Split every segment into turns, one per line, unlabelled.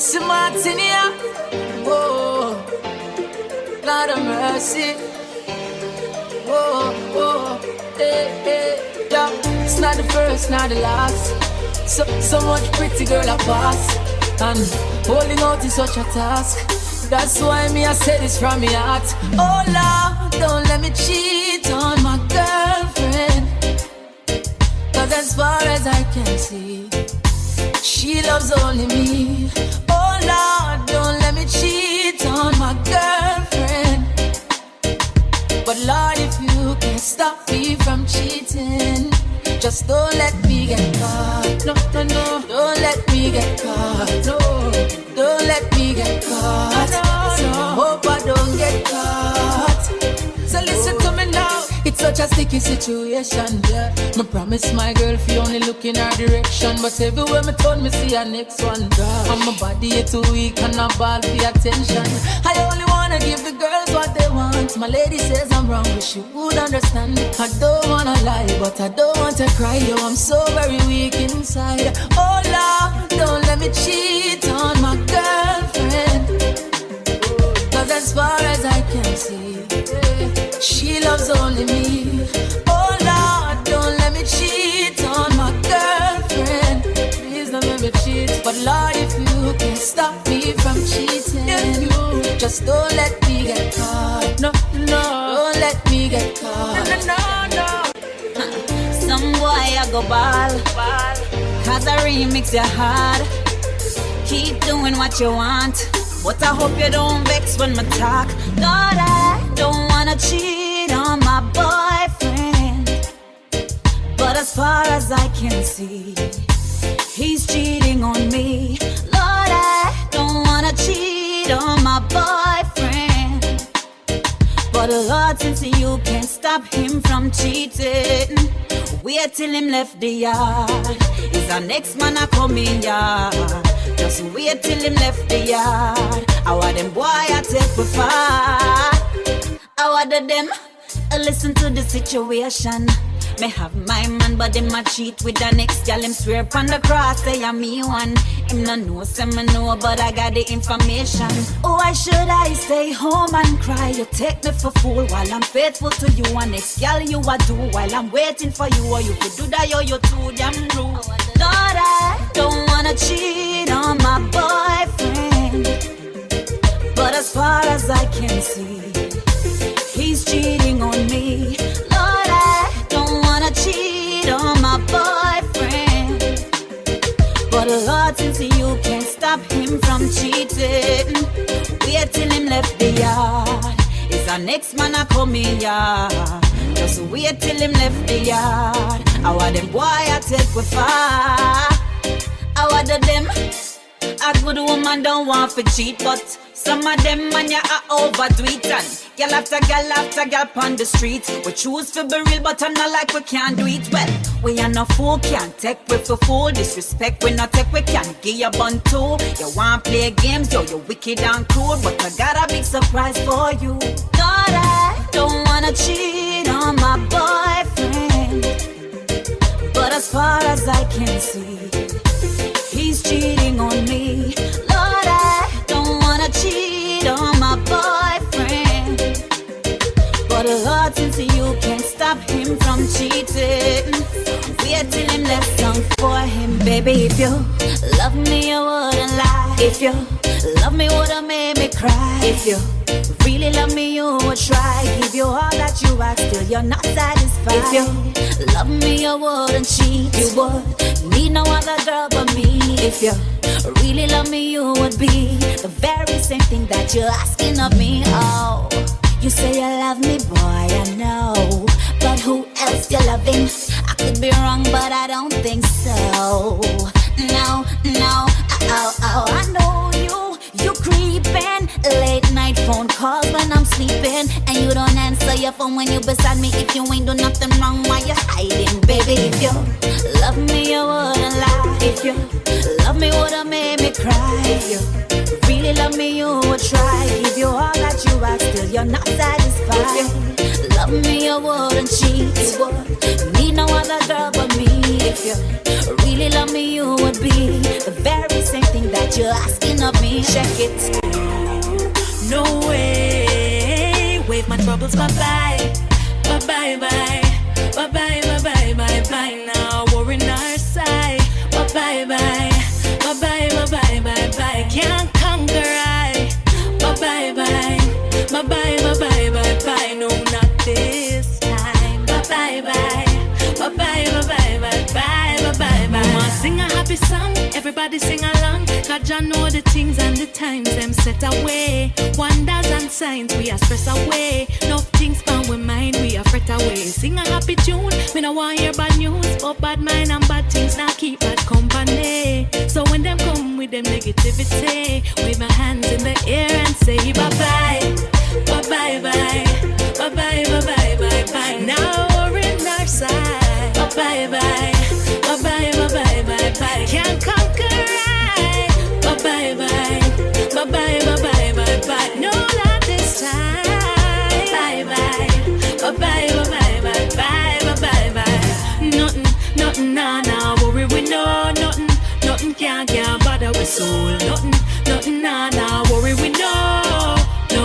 Smart in here. Oh, God of mercy. Oh, oh, hey, hey. Yeah, it's not the first, not the last. So much pretty girl I pass, and holding out is such a task. That's why me I say this from my heart. Oh Lord, don't let me cheat on my girlfriend, 'cause as far as I can see, she loves only me. Oh Lord, don't let me cheat on my girlfriend. But Lord, if you can't stop me from cheating, just don't let me get caught. No, no, no, don't let me get caught. No, don't let me get caught. So I hope I don't get caught. So listen to me now. It's such a sticky situation, yeah. Me promise my girl if you only look in her direction, but everywhere me turn, me see her next one. And my body is too weak and I ball for attention. I only wanna give the girls what they want. My lady says I'm wrong, but she would understand. I don't wanna lie, but I don't want to cry. Yo, I'm so very weak inside. Oh Lord, don't let me cheat on my girlfriend, 'cause as far as I can see, she loves only me. Oh Lord, don't let me cheat on my girlfriend. Please don't let me cheat. But Lord, if you can stop me from cheating, just don't let me get caught. No, no, don't let me get caught. No, no, no.
Some boy I go ball, 'cause I remix your heart. Keep doing what you want, but I hope you don't vex when I talk. Lord, I don't wanna cheat on my boyfriend, but as far as I can see, he's cheating on me. Lord, I don't wanna cheat on my boyfriend, but Lord, since you can't stop him from cheating, wait till him left the yard. Is our next man a coming yard? Just wait till him left the yard. I want them boy I take with far. I want them listen to the situation. Me have my man, but him a cheat with the next gal. Him swear upon the cross, say I'm me one. Him no know, say me know, but I got the information. Why should I stay home and cry? You take me for fool while I'm faithful to you. And next gal you a do while I'm waiting for you. Or you could do that, yo, you too damn rude. Lord, I don't wanna cheat on my boyfriend, but as far as I can see, he's cheating on me. Lord, I don't wanna cheat on my boyfriend, but Lord, since you can't stop him from cheating, wait till him left the yard. Is our next man a coming yard? Just wait till him left the yard. I want them boy I take with far. I want them. A good woman don't want to cheat, but some of them man ya are overdo it. And girl after girl on the street. We choose to be real, but I'm not like we can't do it. Well, we are no fool, can't take with for fool. Disrespect we not take, we can't give you bun too. You want play games, yo, you wicked and cruel, but I got a big surprise for you. Lord, I don't wanna cheat on my boyfriend, but as far as I can see, he's cheating on me. Lord, I don't wanna cheat on my boyfriend, but Lord, since you can't stop him from cheating, wait till him left some for him. Baby, if you love me, you wouldn't lie. If you love me, would've made me cry. If you really love me, you would try. Give you all that you ask, still you're not satisfied. If you love me, you wouldn't cheat. You would need no other girl but me. If you really love me, you would be the very same thing that you're asking of me. Oh, you say you love me, boy, I know, but who else you loving? I could be wrong, but I don't think so. No, no, oh, I know you creeping. Late night phone calls when I'm sleeping, and you don't answer your phone when you beside me. If you ain't do nothing wrong, why you hiding, baby? If you love me, you wouldn't lie. If you love me, would've made me cry. If you really love me, you would try. Give you all that you ask, still you're not satisfied. If you love me, you wouldn't cheat. You would need no other girl but me. If you really love me, you would be the very same thing that you're asking of love me, check it.
No way, wave my troubles bye-bye, bye-bye, bye. Bye-bye, bye-bye, bye-bye, now we're in our side. Bye-bye, bye, bye-bye, bye-bye, bye-bye, can't conquer I. Bye-bye, bye, bye-bye, bye-bye, bye-bye, no, not this time. Bye-bye, bye, bye-bye, bye-bye, bye-bye, bye-bye, bye. Mama sing a happy song, everybody sing along. God ya know the things and the times them set away. Wonders and signs we are stress away. No things found with mind we are fret away. Sing a happy tune, me no want hear bad news, but bad mind and bad things now keep bad company. So when them come with them negativity, wave my hands in the air and say bye bye, bye bye bye, bye bye bye bye bye bye. Now we're in our side. Bye bye bye, bye bye bye bye bye bye. Can't conquer I. Bye bye bye, bye bye bye bye bye bye. No, not this time. Bye bye, bye bye bye bye bye bye bye. Nothing, nothing, nah, nah, worry we know nothing, nothing can't bother with soul. Nothing, nothing, nah, nah, worry we know, no.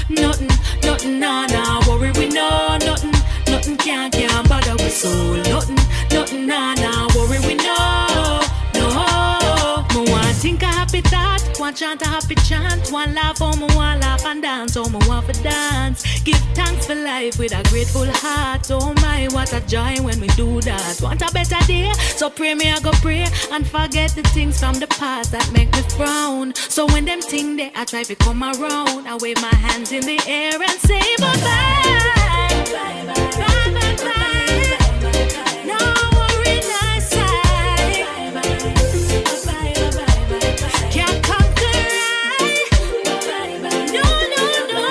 Nothing, nothing, nah, nah, worry we know nothing, nothing can't bother with soul. Nothing, nothing, nah, nah, worry we know, no. Me want think a happy thought, want chant a happy chant, want laugh, oh me want laugh and dance, oh me want for dance. Give thanks for life with a grateful heart. Oh my, what a joy when we do that. Want a better day, so pray me I go pray and forget the things from the past that make me frown. So when them things they I try to come around, I wave my hands in the air and say bye bye, bye bye, bye bye, bye. Now we're in our side. Can't conquer I. No, no, no,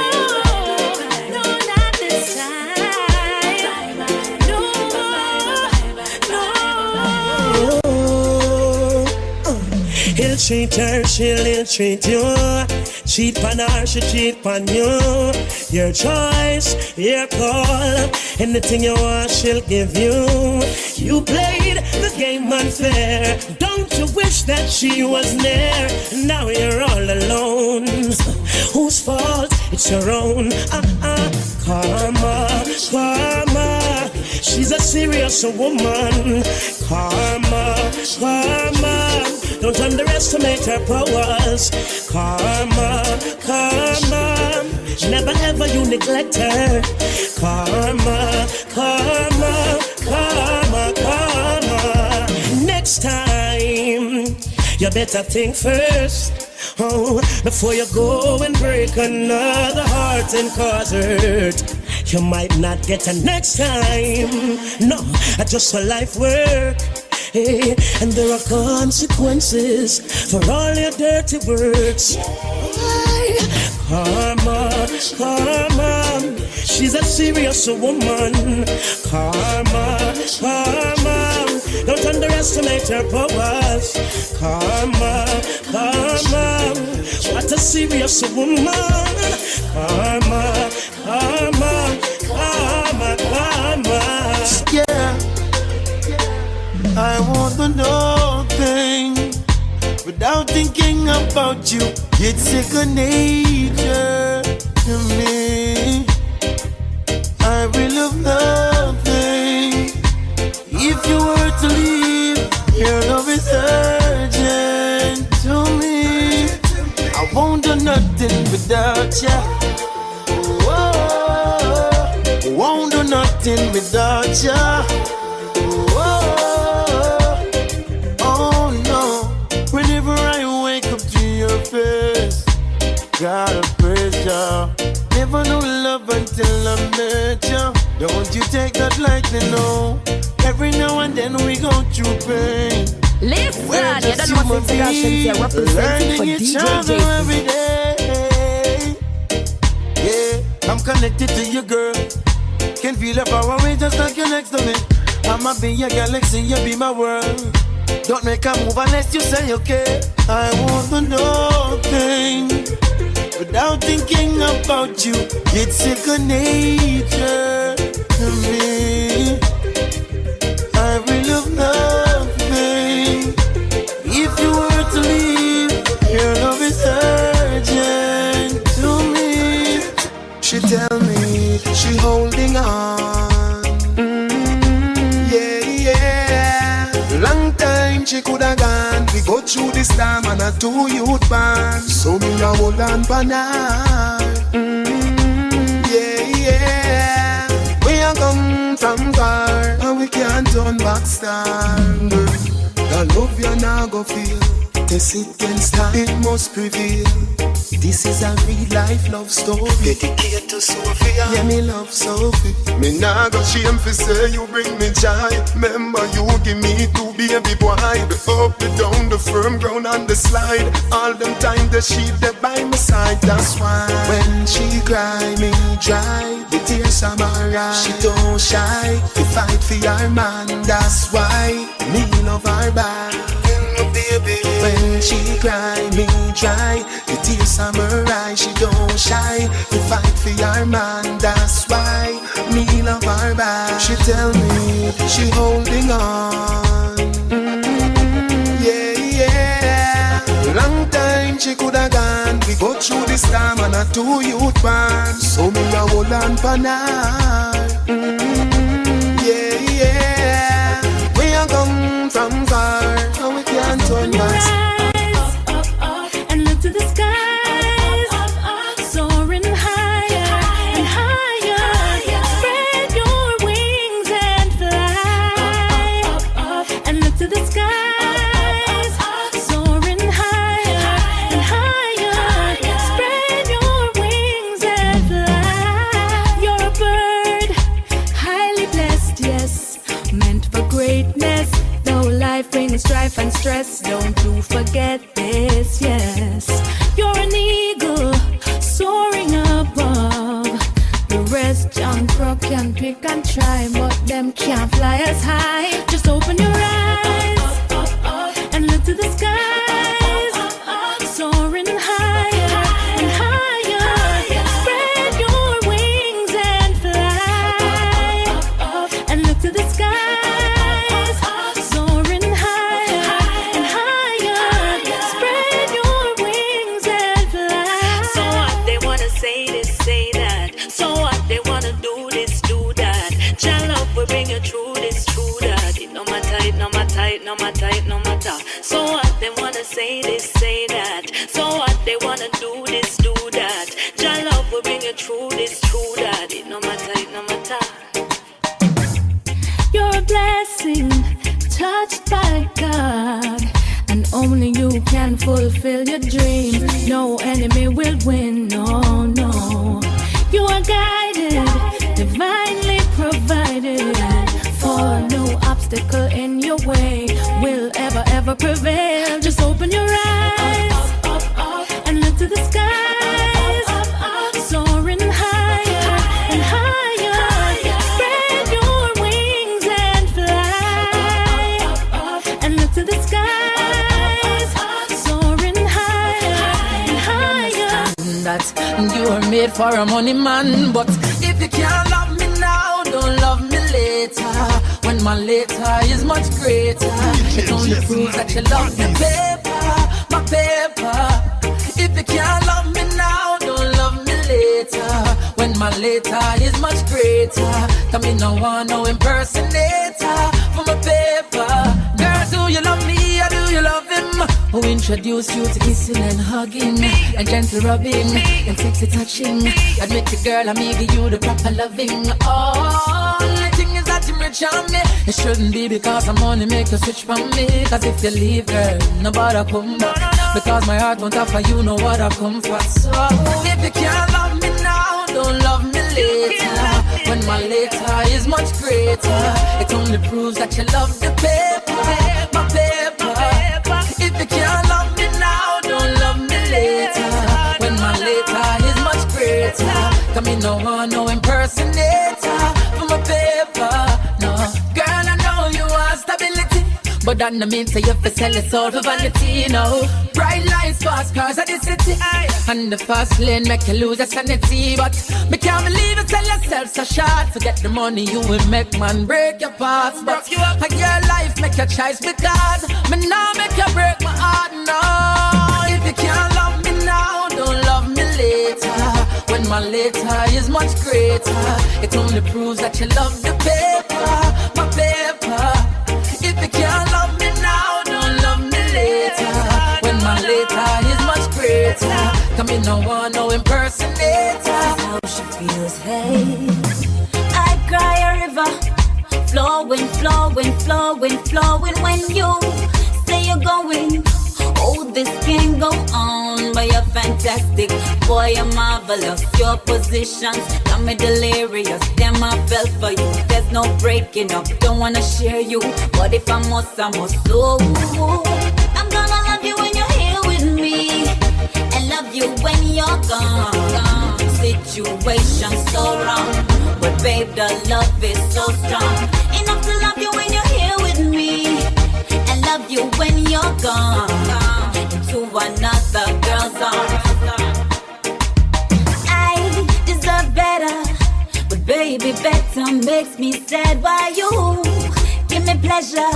no, not this time. No, no.
He'll treat her, she'll ill-treat you. Cheat on her, she cheat on you. Your choice, your call. Anything you want, she'll give you. You played the game unfair. Don't you wish that she was there? Now you're all alone. Whose fault? It's your own. Karma, karma. She's a serious woman. Karma, karma. Don't underestimate her powers. Karma, karma. Never ever you neglect her. Karma, karma, karma, karma. Next time, you better think first. Oh, before you go and break another heart and cause hurt. You might not get a next time. No, just for life work. Hey, and there are consequences for all your dirty words. Karma, karma. She's a serious woman. Karma, karma. Don't underestimate her powers. Karma, karma. What a serious woman. Karma, karma, karma, karma.
Yeah, I want to know things without thinking about you. It's second nature to me. I will love nothing. If you were to leave, your love is urgent to me. I won't do nothing without you. Whoa, won't do nothing without you. Oh no, whenever I wake up to your face, gotta praise ya. Never knew love until I met ya. Don't you take that lightly, no. Every now and then we go through pain.
Listen,
We're
you
just
don't know
human
what's representing for
learning each
DJ
other
Jason.
every day. Yeah, I'm connected to you, girl. Can feel the power away just like you're next to me. I'ma be your galaxy, you be my world. Don't make a move unless you say okay. I want to know things without thinking about you. It's second nature to me. I will love nothing. If you were to leave, holding on. Yeah, yeah. Long time she coulda gone. We go through this time and a 2 youth band. So me a hold on for now. Yeah, yeah. We a come from far and we can't turn back stand. The love you now go feel. Test it can start, it must prevail. This is a real life love story. Dedicated to Sophia. Yeah, me love Sophie. Me nah go shame for say you bring me joy. Remember you give me 2 baby boy. The up, the down, the firm ground and the slide. All them time the sheep that by my side. That's why when she cry me dry, the tears are my eyes. She don't shy to fight for her man. That's why me love her back. Baby. When she cry, me dry. The tears are her eyes. She don't shy to fight for her man. That's why me love her back. She tell me she holding on. Yeah, yeah. Long time she coulda gone. We go through this time and a 2 youth band. So me a hold on for now. Yeah, yeah. We a come from far.
Open your eyes, up, and look to the skies, soaring higher and higher. Spread your wings and fly, and look to the skies, soaring higher and higher. Spread your wings and fly. You're a bird, highly blessed, yes, meant for greatness. Life brings strife and stress, don't you forget this, yes. You're an eagle, soaring above. The rest John Crook can pick and try, but them can't fly as high. Just open your eyes, and look to the skies, soaring higher and higher. Spread your wings and fly, and look to the skies. Bring you through this, true that. It no matter, it no matter, it no matter, it no matter. So what they wanna say this, say that. So what they wanna do this, do that. Your love will bring you through this, true that. It no matter, it no matter.
You're a blessing, touched by God, and only you can fulfill your dream. No enemy will win, no, no. You are guided, divinely provided, for no obstacle in your way will ever prevail. Just open your eyes, and look to the skies, soaring higher and higher. Spread your wings and fly, and look to the skies, soaring higher and higher.
That you are made for a money man, but if you can't love me now, don't love me later. When my later is much greater, it only proves that you love the paper, my paper. If you can't love me now, don't love me later. When my later is much greater, come in, no one, no impersonator for my paper. Girl, do you love me or do you love him? Who introduced you to kissing and hugging, and gentle rubbing, and sexy touching? Admit it, girl, I'm giving you the proper loving. Only thing is that you're rich on me. It shouldn't be because I'm money make you switch from me. Cause if you leave, girl, nobody come back. Because my heart won't offer you know what I come for. So if you can't love me now, don't love me later. When my later is much greater, it only proves that you love the paper, my paper. If you can't love me now, don't love me later. When my later is much greater, come in, no one, no impersonator for my paper. No, girl, I know you want stability, but that no mean say you fi sell your soul for vanity, no. Bright lights, fast cars at the city, and the fast lane make you lose your sanity. But me can't believe you sell yourself so short. To get the money you will make man break your parts. But your life make your choice because me now make you break my heart, no. If you can't love me now, don't love me later. When my my later is much greater. It only proves that you love the paper, my paper. If you can't love me now, don't love me later. When my later is much greater, come in, no one, no impersonator.
That's how she feels, hey. I cry a river, flowing, flowing, flowing, flowing. When you say you're going, oh, this can't go on. But you're fantastic, boy, you're marvelous. Your positions got me delirious. Damn, I fell for you. There's no breaking up, don't wanna share you. But if I must, I must. So I'm gonna love you when you're here with me, and love you when you're gone. Situation so wrong, but babe, the love is so strong. Enough to love you when you're here with me, and love you when you're gone. Into another girl's arms. I deserve better, but baby, better makes me sad. Why you give me pleasure?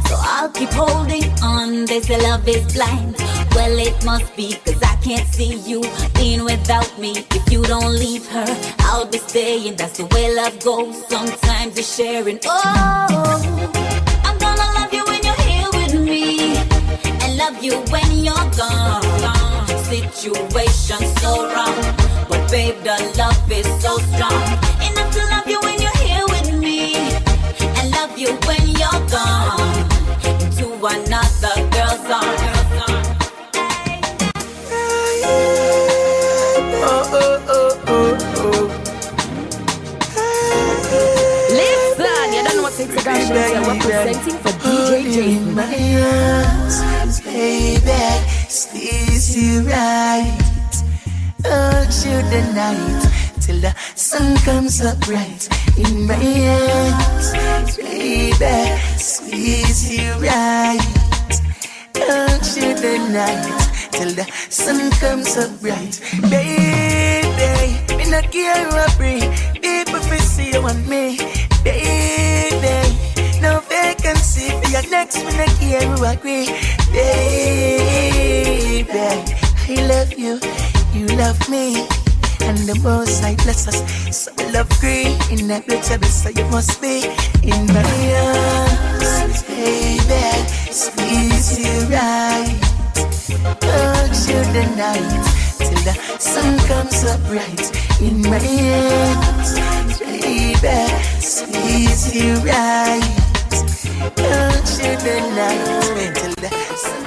So I'll keep holding on. They say love is blind. Well, it must be, cause I can't see you being without me. If you don't leave her, I'll be staying. That's the way love goes. Sometimes it's sharing. Oh, I'm gonna love you when you're here with me, and love you when you're gone. Situation so wrong, but babe, the love is so strong. Enough to love you when you're here with me, and love you when you're gone. To another girl's arms.
Listen, you don't know what introductions you're representing for DJ Jason.
My arms, baby, squeeze you right. Hold you the night till the sun comes up bright. In my arms, baby, squeeze you right. Hold you the night till the sun comes up bright. Baby, me not care what I bring. People fi see you and me. Baby, no vacancy for your next. Me not care who agree. Baby, I love you, you love me, and the most I bless us. So love green in that little bit, so you must be in my arms, baby. Squeeze you right. Hold you the night till the sun comes up bright. In my arms, baby, squeeze you right. Hold you the night till the sun.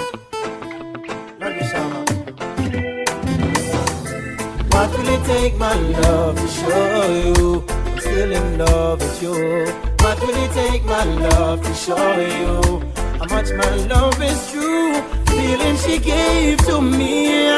What will it take, my love, to show you I'm still in love with you? What will it take, my love, to show you how much my love is true? Feeling she gave to me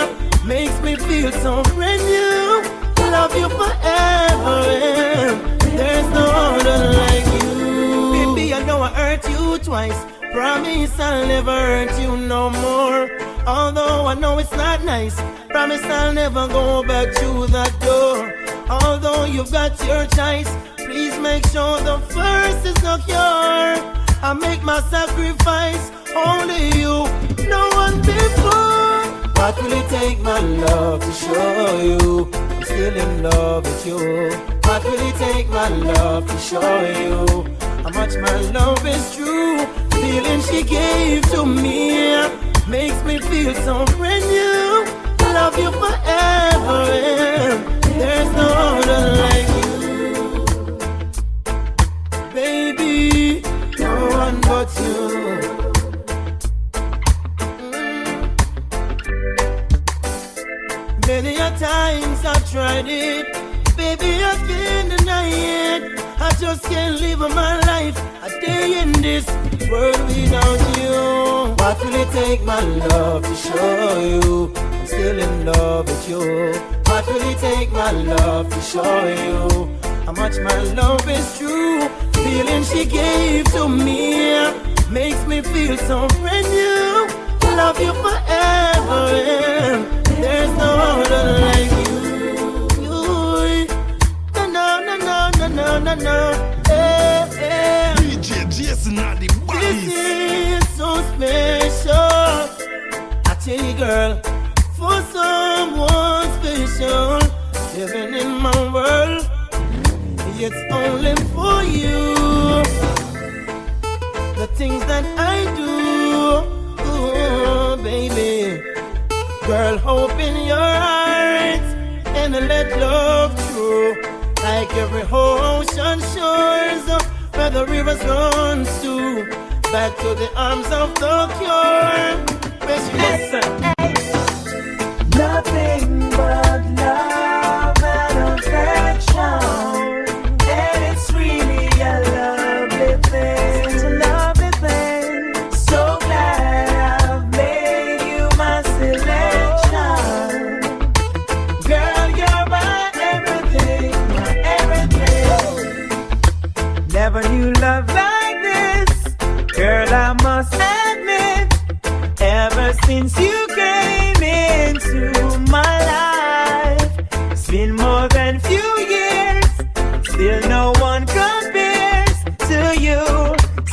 makes me feel so brand new. Love you forever, and there's no other like you. Baby, I know I hurt you twice. Promise I'll never hurt you no more. Although I know it's not nice, promise I'll never go back to that door. Although you've got your choice, please make sure the first is not yours. I make my sacrifice, only you, no one before. What will it take, my love, to show you I'm still in love with you? What will it take, my love, to show you how much my love is true? Feeling she gave to me makes me feel so brand new. Love you forever, and there's no other like you. Baby, no one but you. Many a times I've tried it, baby, I can't deny it. I just can't live my life a day in this world without you. What will it take, my love, to show you I'm still in love with you? What will it take, my love, to show you how much my love is true? Feeling she gave to me makes me feel so brand new. Love you forever, and there's no other like you. No. Hey.
DJ Jason at the
This is so special. I tell you, girl, for someone special, living in my world. It's only for you. The things that I do, ooh, baby. Girl, hope in your heart and let love through. Like every ocean shores where the rivers run to. Back to the arms of the cure. Where she listen.
Nothing but love and affection. And it's really a lovely thing. It's a lovely thing. So glad I've made you my selection. Girl, you're my everything, my everything. Never knew love like this. Girl, I must admit, ever since you came into my life, it's been more than few years. Still no one compares to you.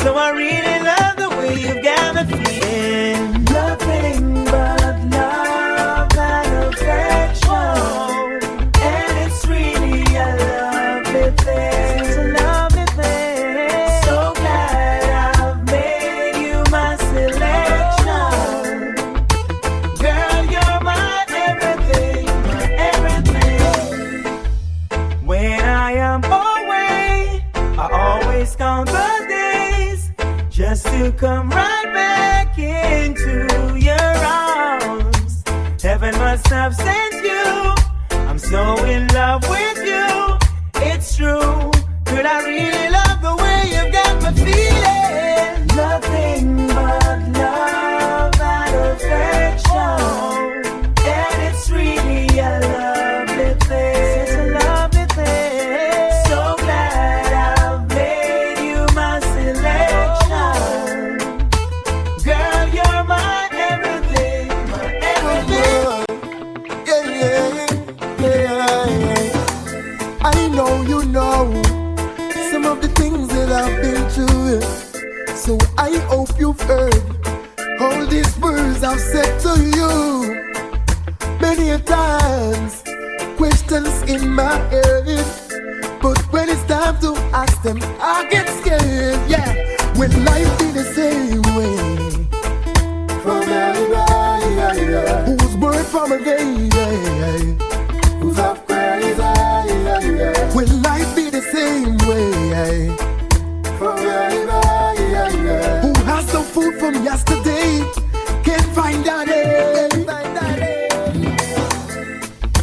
So I really love the way you got me feeling. Nothing but love and affection. And it's really a lovely thing. It's a lovely thing. So glad I've made you my selection. Girl, you're my everything, my everything. When I am away, I always count the days just to come right back into your arms. Heaven must have sent you. I'm so in love with you. It's true. Could I really love the way you got me feeling? Nothing but love and affection. And it's really a lovely thing. It's a lovely thing. So glad I've made you my selection. Girl, you're my everything, my everything.
I know you know some of the things that I've been through. So I hope you've heard all these words I've said to you. Many a times, questions in my head, but when it's time to ask them, I get scared. Yeah, when life be the same way. From everybody, who's born from a baby, who's up crazy. When life be the same way. From everybody, who has some food from yesterday, can't find that day.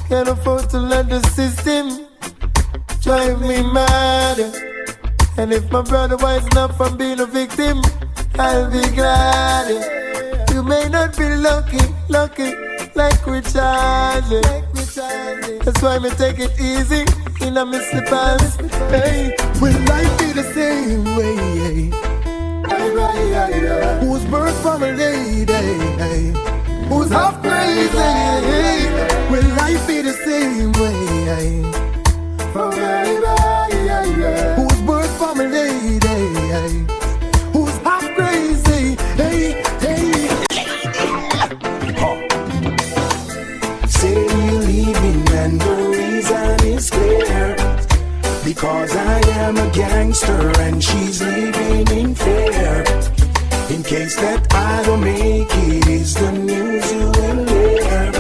Can't afford to let the system drive me mad. And if my brother wising up from being a victim, I'll be glad. You may not be lucky like we charge. That's why me take it easy in a slippers. Hey, when life be the same way. Who's birth from a lady, who's half crazy. When life be the same way. Who's birth from a lady, who's half crazy. Hey, hey. Say you're leaving and the reason is clear. Because I am a gangster and she's living in fear. In case that I don't make it, is the news you will hear.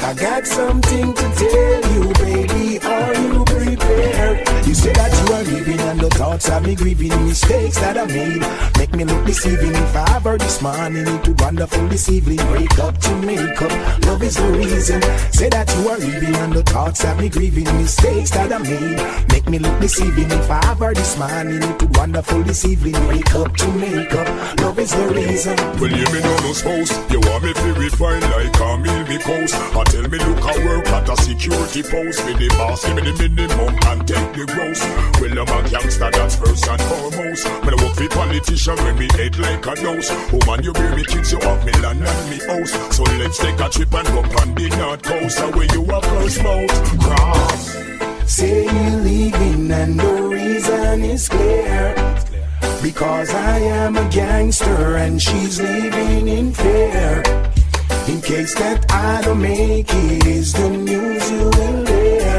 I got something to tell you, baby, are you prepared? You say that you are leaving and the thoughts of me grieving. Mistakes that I made make me look deceiving. If I ever this morning, it would wonderful this evening. Break up to make up, love is the reason. Say that you are leaving and the thoughts of me grieving. Mistakes that I made make me look deceiving. If I ever this morning, it would wonderful this evening. Break up to make up, love is the reason.
Well, you me know no spouse. You want me to refine like a meal me coast. I tell me look I work at a security post. With the boss, give me the minimum and take the gross. Well, I'm a gangster, that's first and foremost. When I work for politician, when me head like a nose. Woman, you bear me kids, you have me land and me house. So let's take a trip and go on the north coast. Where you are first boat, cross.
Say you're leaving and the reason is clear. Because I am a gangster and she's living in fear. In case that I don't make it, is the news you will hear.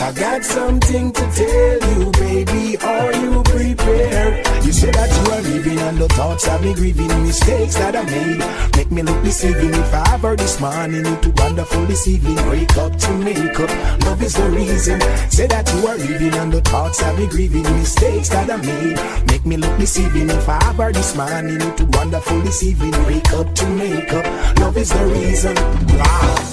I got something to tell you, baby. Are you prepared? You say that you are living and the thoughts have me grieving. Mistakes that I made make me look deceiving. If I ever this morning, you too wonderful this evening. Break up to make up, love is the reason. Say that you are living and the thoughts have me grieving. Mistakes that I made make me look deceiving. If I ever this morning, you too wonderful this evening. Break up to make up, love is the reason. Wow.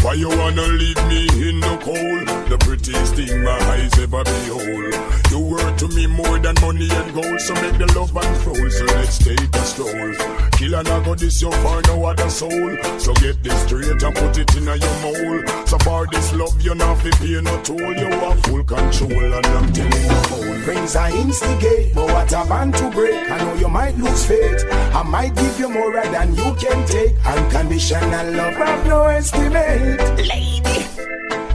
Why you wanna leave me in the cold? The prettiest thing my eyes ever behold. You were to me more than money and gold. So make the love unfold, so let's take a stroll. Kill and I got this, you for no other soul. So get this straight and put it in your mold. So for this love, you not fi pay no toll. You have full control and I'm telling you all.
Friends I instigate, but what a man to break. I know you might lose faith. I might give you more than you can take. Unconditional love, have no estimate. Lady,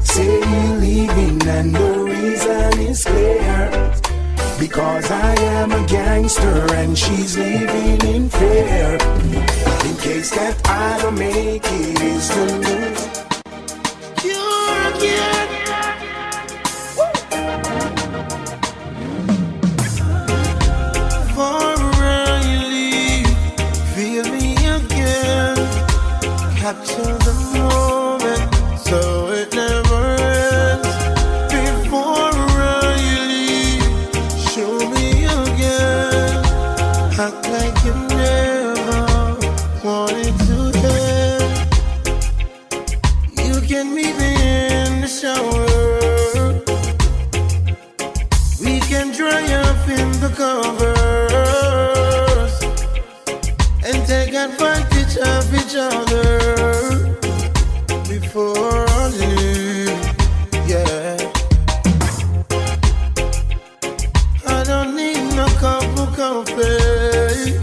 say you leaving and the reason is clear. Because I am a gangster and she's living in fear. In case that I don't make it is the news. You're again.
For you leave, feel me again. Capture the moment so it never ends. Before you leave, show me again. Act like you never wanted to end. You can meet me in the shower. We can dry up in the covers and take advantage of each other. Before I leave, yeah. I don't need no cup of coffee.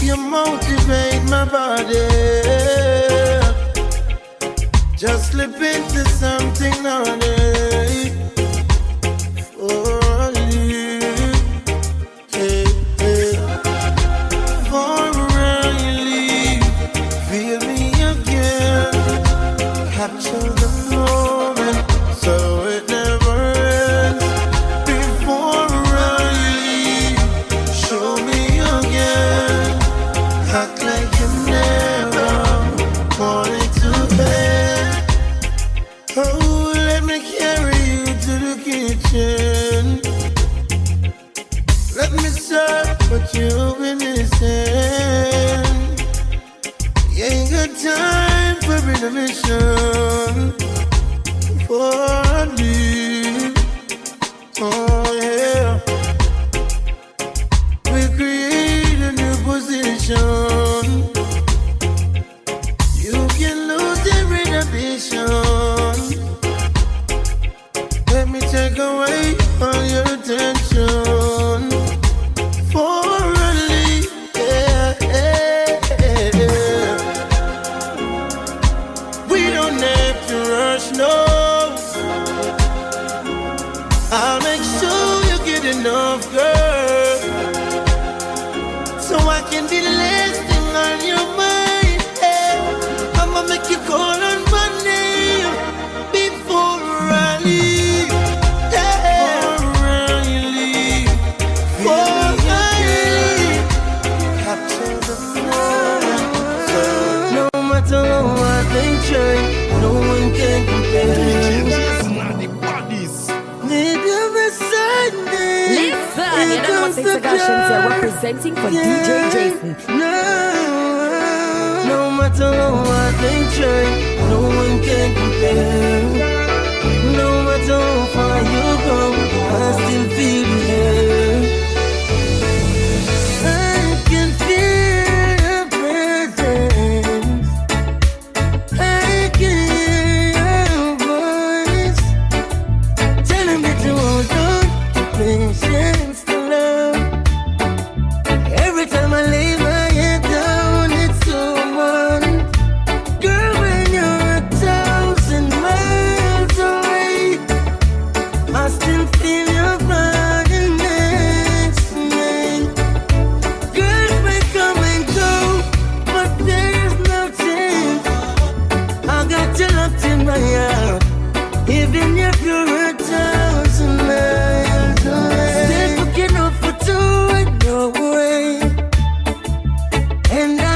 You motivate my body. Just slip into something naughty. Before I leave, hey, hey. Before you leave, feel me again. Capture the moment so it never ends. Before you leave, show me again. Act like you never wanted to end. Oh, let me carry you to the kitchen. Let me serve what you've been missing. You ain't got time for intermission. For I leave, oh yeah. We create a new position. You can lose every inhibition. Let me take away all your attention. For a leave, yeah, yeah, yeah. We don't have to rush, no. I'll make sure you get enough, girl, so I can be the last thing on your mind. Yeah. I'ma make you call on my name before I leave. Yeah. Before you leave, before I leave, capture the moment. No matter what they try, no one can compare.
Listen, you know what Sagations are representing for DJ Jason.
No matter what they try, no one can compare. No matter how far you go, I still feel you here. I can feel your presence. I can hear your voice telling me to hold on to patience to love. Every time I lay my head down, it's so much. Girl, when you're 1,000 miles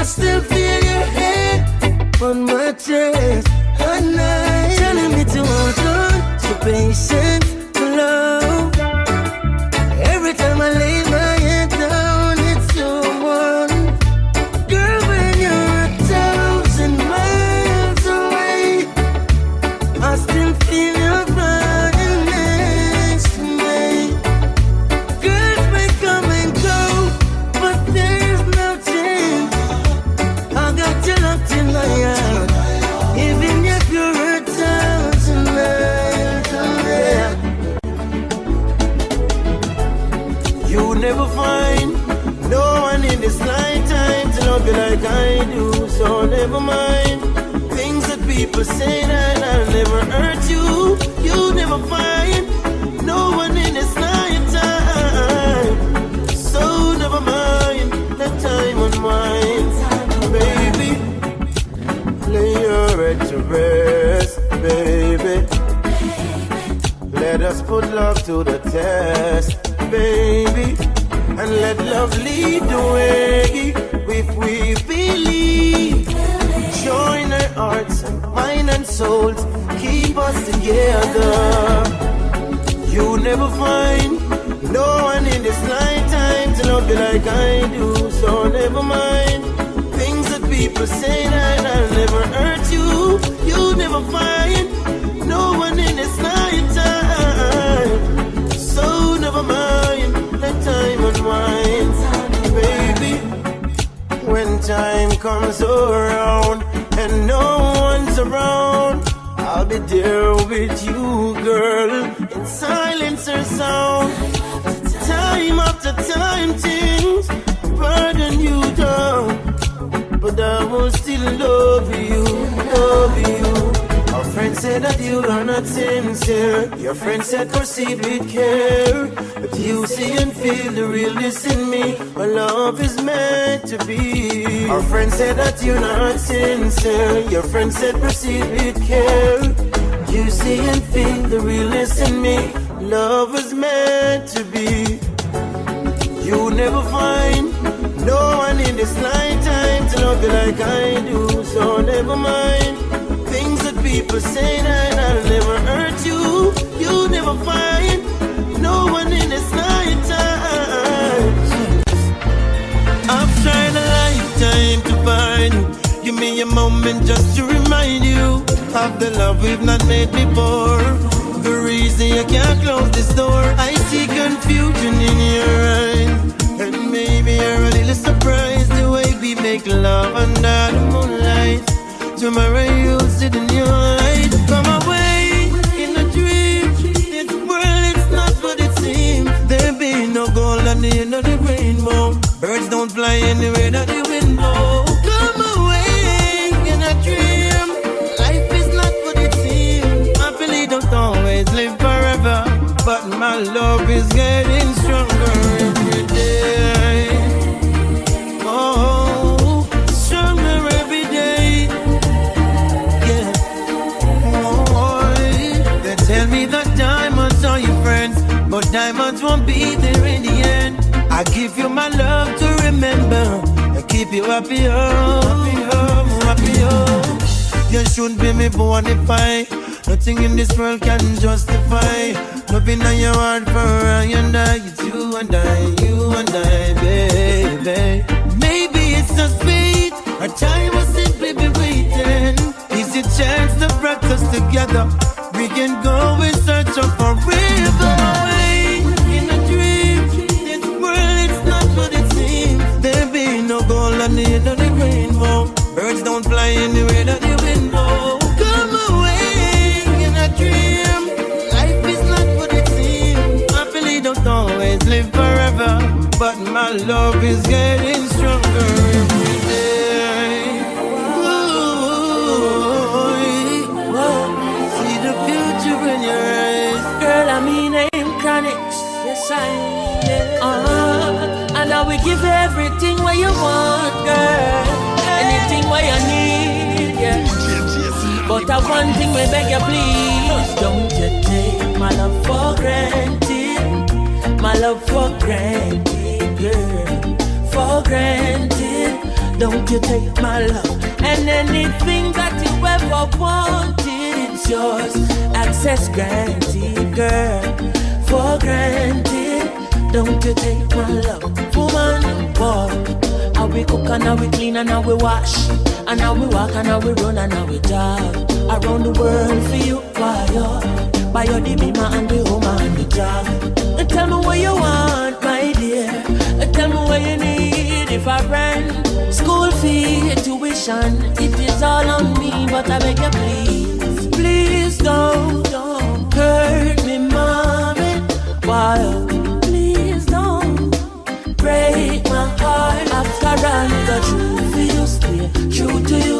I still feel your head on my chest at night, telling me to hold on, so patient, to love. Every time I lay my head down, it's someone. Girl, when you're 1,000 miles away, I still feel your body next to me. Girls may come and go, but there's no change. I got you locked in my arms, even if you're 1,000 miles away.
You never find no one in this lifetime to love you like I do. So never mind things that people say that I'll never hurt you. You never find no one in this lifetime. So never mind, let time unwind. Baby, lay your head to rest, baby. Let us put love to the test, baby, and let love lead the way. If we believe, join our hearts, mind and souls, keep us together. You never find no one in this lifetime to love you like I do. So never mind things that people say that I'll never hurt you. You never find no one in this lifetime. So never mind, let time unwind. Baby, when time comes around and no one's around, I'll be there with you, girl, in silence or sound. Time after time, things burden you down, but I will still love you, love you. Our friend said that you are not sincere. Your friend said proceed with care, but you see and feel the realness in me. Our love is meant to be. Our friend said that you're not sincere. Your friend said proceed with care. You see and feel the realness in me. Love is meant to be. You never find no one in this lifetime to love you like I do. So never mind things that people say that I'll never hurt you. You never find no one in this lifetime. I've tried a lifetime to find you. Give me a moment just to remind you of the love we've not made before. The reason you can't close this door, I see confusion in your eyes, and maybe you're a little surprised the way we make love under the moonlight. Tomorrow you'll sit in your light. Come away in a dream. This world is not what it seems. There be no gold at the end of the rainbow. Birds don't fly anywhere that the wind blows. Come away in a dream. Life is not what it seems. Happily don't always live forever, but my love is getting stronger every day. Oh, stronger every day. Tell me that diamonds are your friends, but diamonds won't be there in the end. I give you my love to remember and keep you happy, happy. You shouldn't be me bonify. Nothing in this world can justify loving on your heart for I and I. It's you and I, baby. Maybe it's just fate. Our time will simply be waiting. Is it chance to brought us together? We can go in search of forever. Away in a dream. This world is not what it seems. There be no gold at the end of the rainbow. Birds don't fly anywhere that the wind blows. Come away in a dream. Life is not what it seems. Happily don't always live forever, but my love is getting stronger every day.
Girl, I mean I'm chronic. Yes, I am. And I will give everything what you want, girl. Anything what you need, yeah. But I one thing we beg you, please. Don't you take my love for granted. My love for granted, girl. For granted.
don't you take my love. And anything that you ever wanted, it's yours. Access granted, girl, for granted. Don't you take my love, woman, boy. How we cook and how we clean and how we wash, and how we walk and how we run and how we jog around the world for you, why you? Buy your the beamer and the home and the job. Tell me what you want, my dear. Tell me what you need. If I rent, school fee, tuition, it is all on me. But I beg you, please, please don't hurt me, mommy. Why? Please don't break my heart. After all, the truth for you, stay true to you.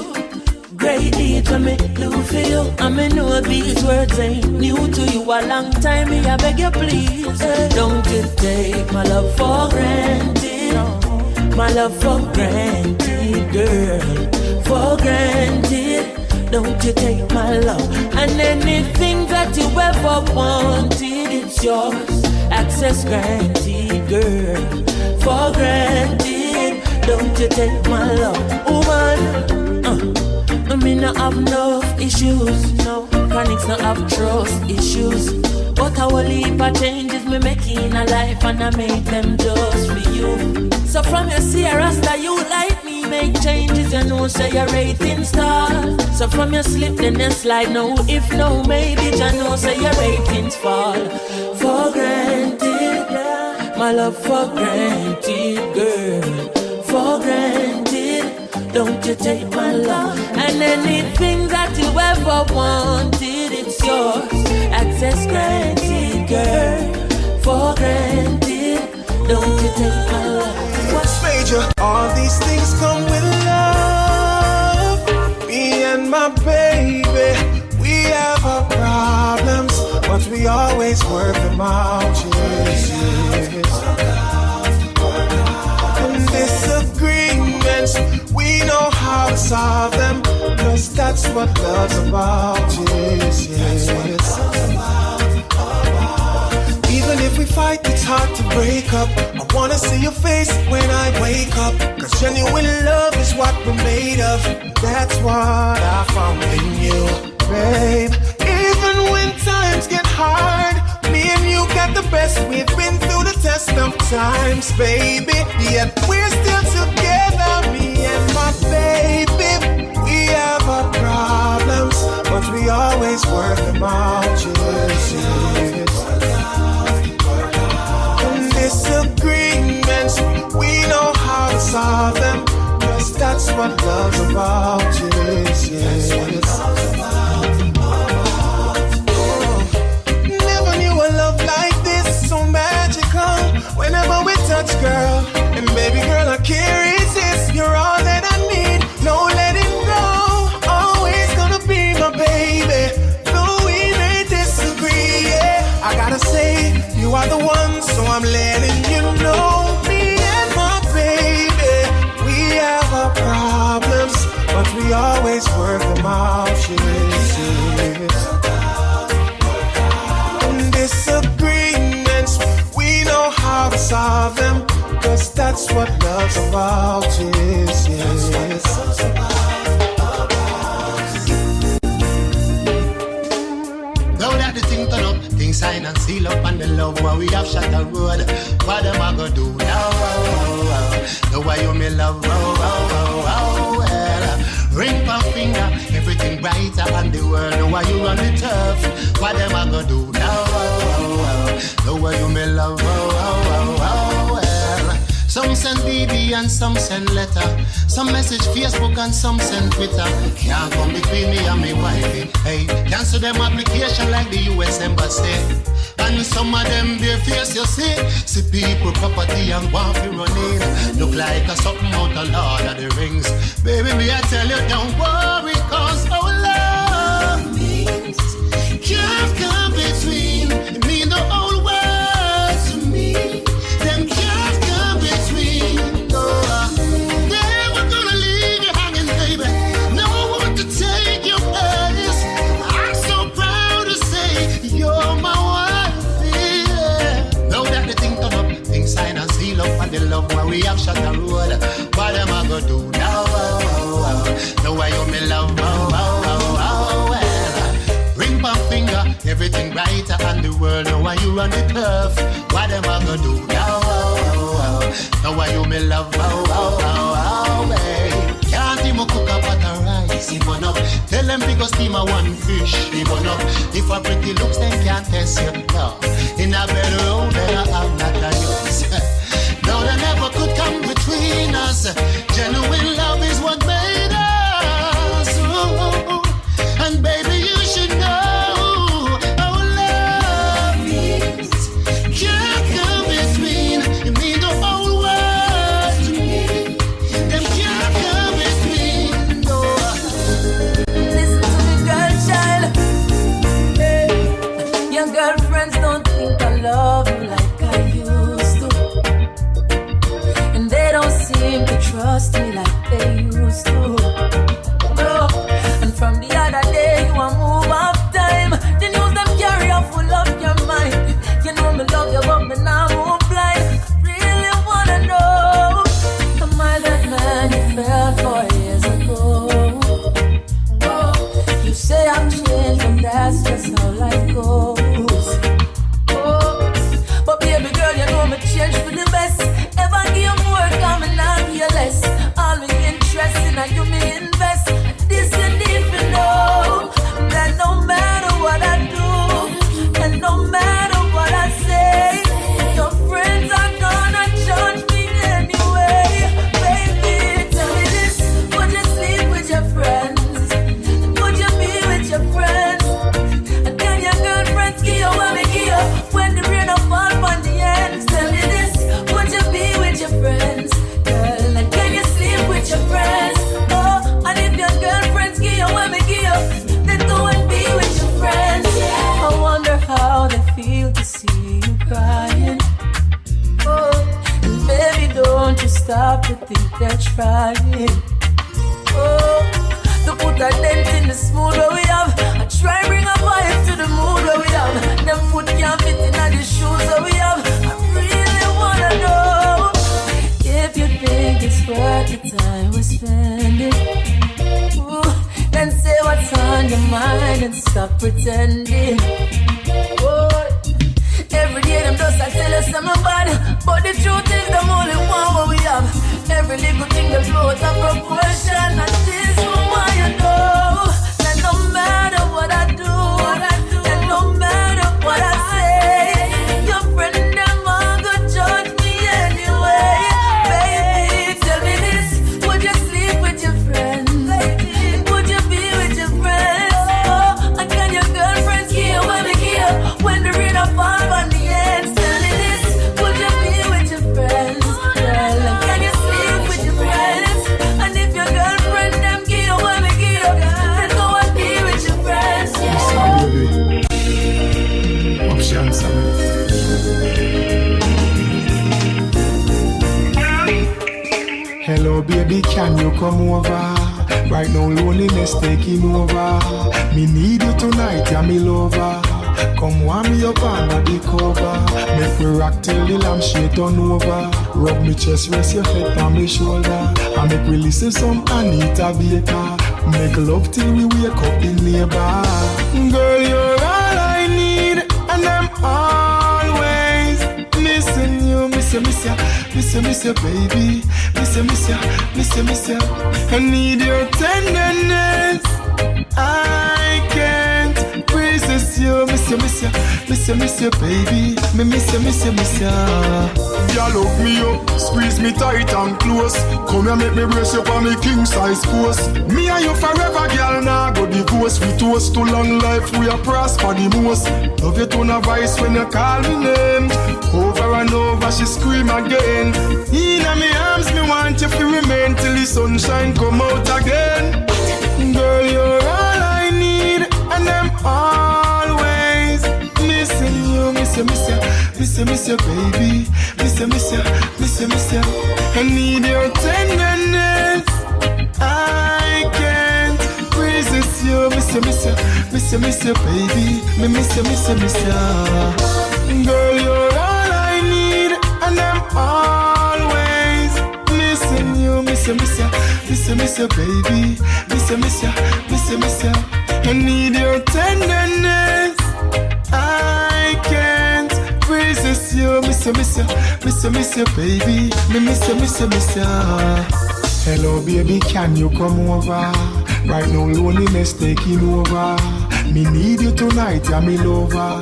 Great deeds when me do for you. And me know these words ain't new to you. A long time me I beg you please, don't you take my love for granted. My love for granted, girl, for granted. Don't you take my love. And anything that you ever wanted, it's yours. Access granted, girl, for granted. Don't you take my love, woman. I mean, I have no issues, no. Chronics not have trust issues. But a whole heap of changes me making in a life, and I make them just for you. So from your Sierra Star, you like me, make changes, you know, say your rating star. So from your slip, then you slide, no, if no, maybe, you know, say your ratings fall. For granted, yeah. My love for granted, girl, for granted. Don't you take my love. And anything that you ever wanted, it's yours. Access granted, girl, for granted. Don't you take my love.
What's major? All these things come with love. Me and my baby, we have our problems, but we always work them out, yes, yes. And disagreements, we know how to solve them, cause that's what love's about, yes, yes. Even if we fight, it's hard to break up. I wanna see your face when I wake up, cause genuine love is what we're made of. That's what I found in you, babe. Even when times get hard, me and you got the best. We've been through the test of times, baby, yet we're still together. Me and my baby, we have our problems, but we always work them out, yes, yes. And disagreements, we know how to solve them, cause that's what love's about, yes, yes. Never knew a love like this, so magical. Whenever we touch, girl, and baby girl, I can't resist. You're all that I need, no letting go. Always gonna be my baby, though we may disagree, yeah. I gotta say, you are the one, so I'm letting you know. Me and my baby, we have our problems, but we always work them out, yes, yes. And disagreements, we know how to solve them, cause that's what love's about, yes, yes.
Now that the thing turn up, things sign and seal up, and the love where we have shot the road. What am I gonna do now? The way you me love, well. Ring my finger, everything brighter on the world. The way you run the turf. What am I gonna do now? The way you me love, well. Some send BB and some send letter. Some message Facebook and some send Twitter. Can't come between me and me wifey. Hey, cancel them application like the US Embassy. And some of them bare face you see people property and want to run in. Look like a something out of Lord of the Rings. Baby, me I tell you don't worry, cause our love means can't come between. It mean the whole world to me. Them can't come between. No, never gonna leave you hanging, baby. No one to take your place. I'm so proud to say you're my wife. Now that the thing turn up, things sign and seal up, and the love where we have shot the road. What am I gonna do now? run the turf. What am I gonna do now? Now why you me love? Can't even cook up at a rice. He burn up. Tell them because steam a one fish. He burn up. If a pretty looks, then can't test you. No. In a bedroom, then I am not a yours. No, they never could come between us. Genuine love is what made us. Ooh. And baby, you should know our love is. Can't come between. You mean the whole world to me. Them can't come between. No.
Listen to me, girl, child. Hey. Your girlfriends don't think I love you like I used to. And they don't seem to trust me like they used to. No. And from the other day, you a move off time. The news them carry up full of your mind. You know me love you, but me now move blind. Really wanna know, am I that man you felt 4 years ago? Oh, you say I'm changed, but that's just how life goes. Oh, but baby girl, you know me change for the best. Ever give more, come and not give less. All me interest in and you me invest. This you need to know, that no matter what I do, and no matter what I say, your friends are gonna judge me anyway. Baby, tell me this, would you sleep with your friends? Would you be with your friends? And can your girlfriends give you what they give you when the rain don't fall on the ends? Tell me this, would you be with your friends? Girl, and can you sleep with your friends? Oh, and if your girlfriends give you what they give you, then go and be with your friends. I wonder how they feel to see you crying. Oh, and baby, don't you stop to think they're trying. Oh, to put a dent in the smooth where we have. I try bring a vibe to the mood where we have. Them foot can't fit in the shoes that we have. I really wanna know if you think it's worth the time we're spending. Ooh, then say what's on your mind and stop pretending. Oh, every day them just I tell us I'm bad, but the truth is them only one what we have. Every little thing that blows out of proportion, and this is why you know that no matter what I do, and no matter what I say, your friend them all gonna judge me anyway. Baby, tell me this, would you sleep with your friends? Would you be with your friends? Oh, and can your girlfriends give you what they give you when the rain don't fall on the ends? Tell me this, would you be with your friends? Girl, and can you sleep with your friends? And if your girlfriend them give you what they give you, then go and be with your friends.
Hello baby, can you come over? Right now loneliness taking over. Me need you tonight, yeah me lover. Come warm me up under the cover. Make we rock till the lampshade turn over. Rub me chest, rest your head on me shoulder. And make we listen some Anita Baker. Make love till we wake up the neighbor. Girl, you're all I need, and I'm always missing you. Miss you, baby. Miss you. I need your tenderness. I can't resist you. Miss you, baby. Miss you. Y'all look me up, squeeze me tight and close. Come here, make me brace you for me king size post. Me and you forever, girl, nah go divorce. We toast to long life, we are prosper the most. Love you to no voice when you call me name. Over and over, she scream again. In my arms, me want you to remain till the sunshine come out again. Girl, you're all I need, and I'm always missing you. Miss you, baby. Miss you. I need your tenderness. I can't resist you. Miss you, baby. Miss you. Girl, you're all I need, and I'm always missing you. Miss you, baby. Miss you. I need your tenderness. I can't
you, miss you, baby. Me miss you. Hello, baby, can you come over? Right now, loneliness taking over. Me need you tonight, yeah, me lover.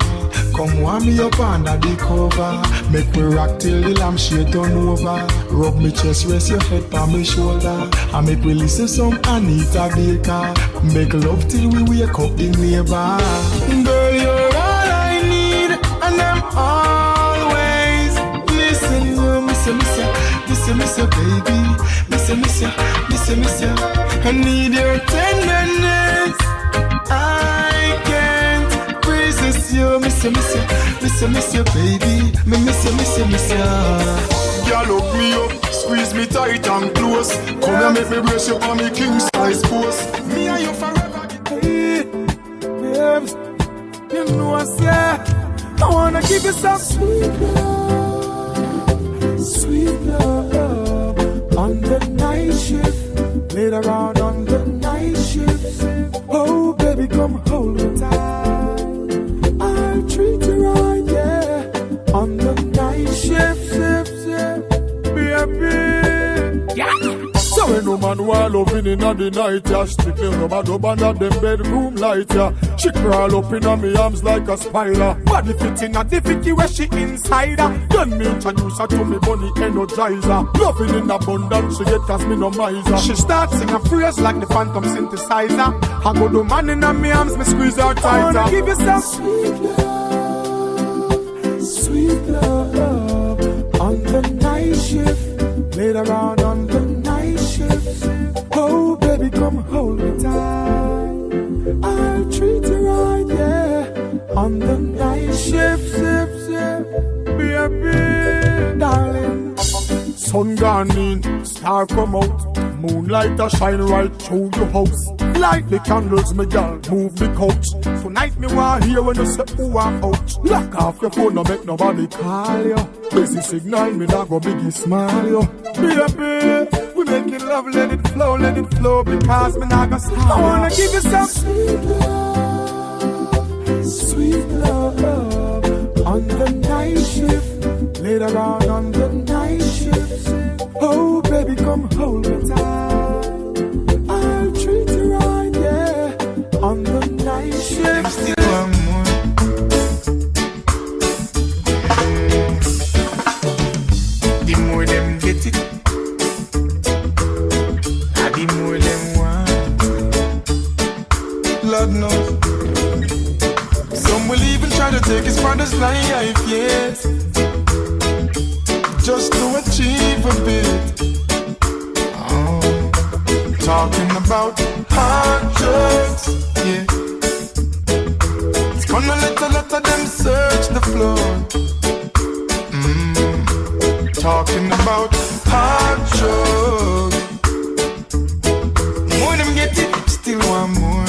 Come warm me up under the cover. Make me rock till the lampshade turn over. Rub me chest, rest your head on my shoulder. And make we listen some Anita Baker. Make love till we wake up the neighbor. Girl, you're all I need, and I'm always missing you. Miss you, baby. Miss you. I need your tenderness. I can't resist you. Miss you, baby. Me miss you.
Girl, hook me up, squeeze me tight and close. Come and make me brace you on me king size post. Me and you forever.
Hey, babes, you know I say I wanna give you some sweet love on the night shift. Later on the night shift. Oh, baby, come hold me tight. I'll treat you right, yeah. On the night shift. Yeah.
So when no man while loving in the night, yeah. Strictly rubber dub under them bedroom light, yeah. She crawl up in me arms like a spider. Body fitting a difficulty where she inside her. Then me introduce her to me bunny energizer. Loving in abundance, she get as me no miser. She starts sing a phrase like the phantom synthesizer. I go do man in me arms, me squeeze her tighter.
I wanna give you some sweet love on the night shift. Later on the night shift. Oh, baby, come hold me tight. I'll treat you right, yeah. On the night shift. Baby, darling.
Sun gone in, star come out. Moonlight a shine right through your house. Light the candles, me girl, move the couch. Tonight me want hear when you say who I'm out. Lock off your phone, no make nobody call you. Busy signal, me not go biggie smile you. Baby, we making love, let it flow, because me not go stop.
I wanna give you some sweet love on the night shift. Later on the night shift. Oh, baby, come hold me tight. I'll treat you right, yeah. On the night shift.
Still one more. The more them get it, the more them want. Lord knows. Some will even try to take his father's life, yes, just to achieve a bit. Talking about hard drugs, yeah. It's gonna let a lot of them search the floor. Talking about hard drugs. More them get it, still want more.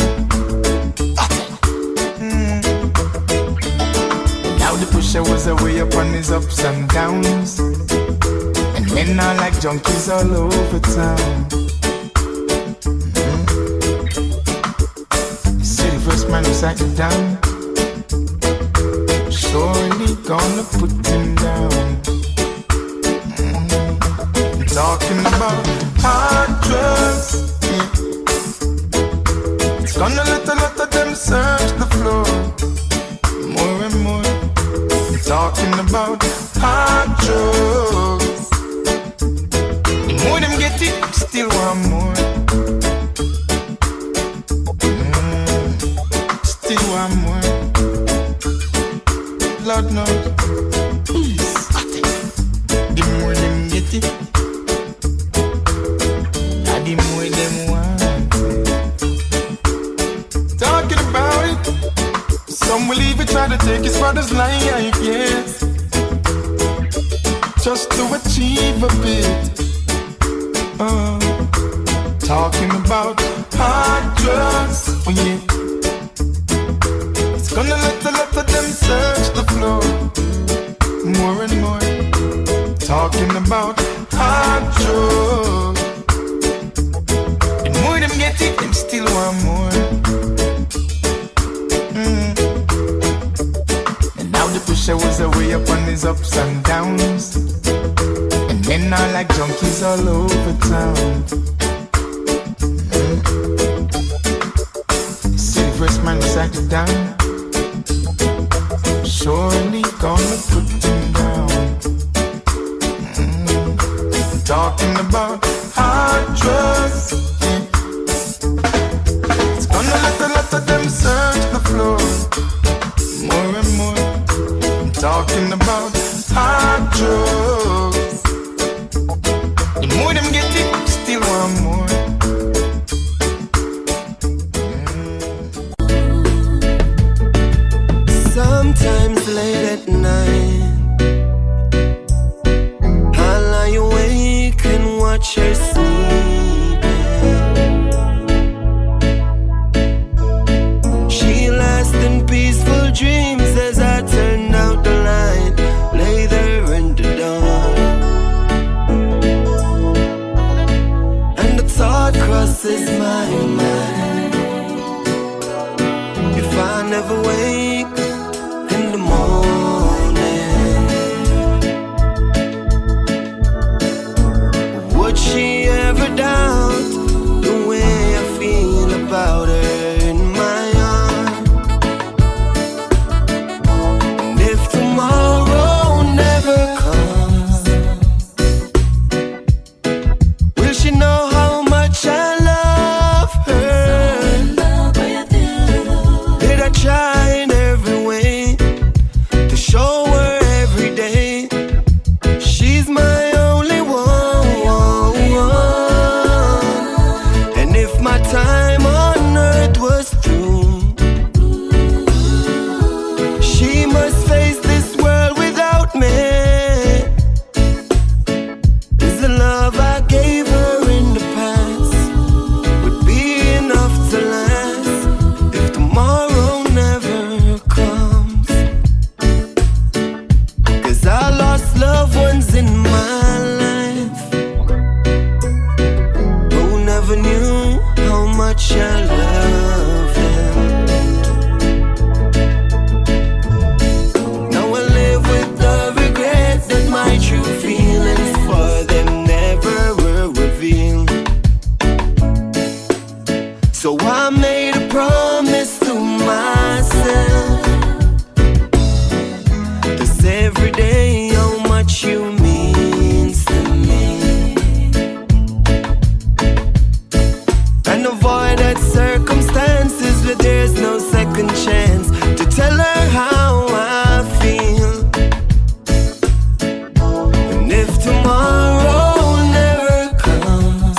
Now the pusher was away upon his ups and downs. And men are like junkies all over town. First man who sat down, surely gonna put him down. Talking about hard drugs, yeah. It's gonna let a lot of them search the floor. More and more. Talking about hard drugs. The more them get it, still want more. One more. Lord knows. The more them get it, the more them want. Talking about it. Some will even try to take his father's life, yes, just to achieve a bit. Talking about hard drugs, oh yeah. Gonna let a lot of them search the floor. More and more. Talking about hard drugs. The more them get it, them still want more. And now the pusher was away upon his
ups and downs, and men are like junkies all over town. See the first man beside you down, surely gonna put him down. Talking about hard drugs, it's gonna let a lot of them search the floor more and more. I'm talking about hard drugs. The more them get it, still want more.
Sometimes late at night, I'll lie awake and watch her sleeping. She lasts in peaceful dreams as I turn out the light, lay there in the dark. And the thought crosses my mind, if I never wake in the morning, would she ever doubt the way I feel about her in my arms? And if tomorrow never comes, will she know how much I love her? Did I try in every way to show her every day she's my only one? And if my time on earth was through, she must face this world without me. Is the love I gave her in the past would be enough to last if tomorrow never comes? 'Cause I lost loved ones in my life who never knew how much I love them. Now I live with the regret that my true feelings for them never were revealed. So I made a promise to myself to say every day how much you means to me, and avoid that circumstances where there's no second chance to tell her how I feel. And if tomorrow never comes,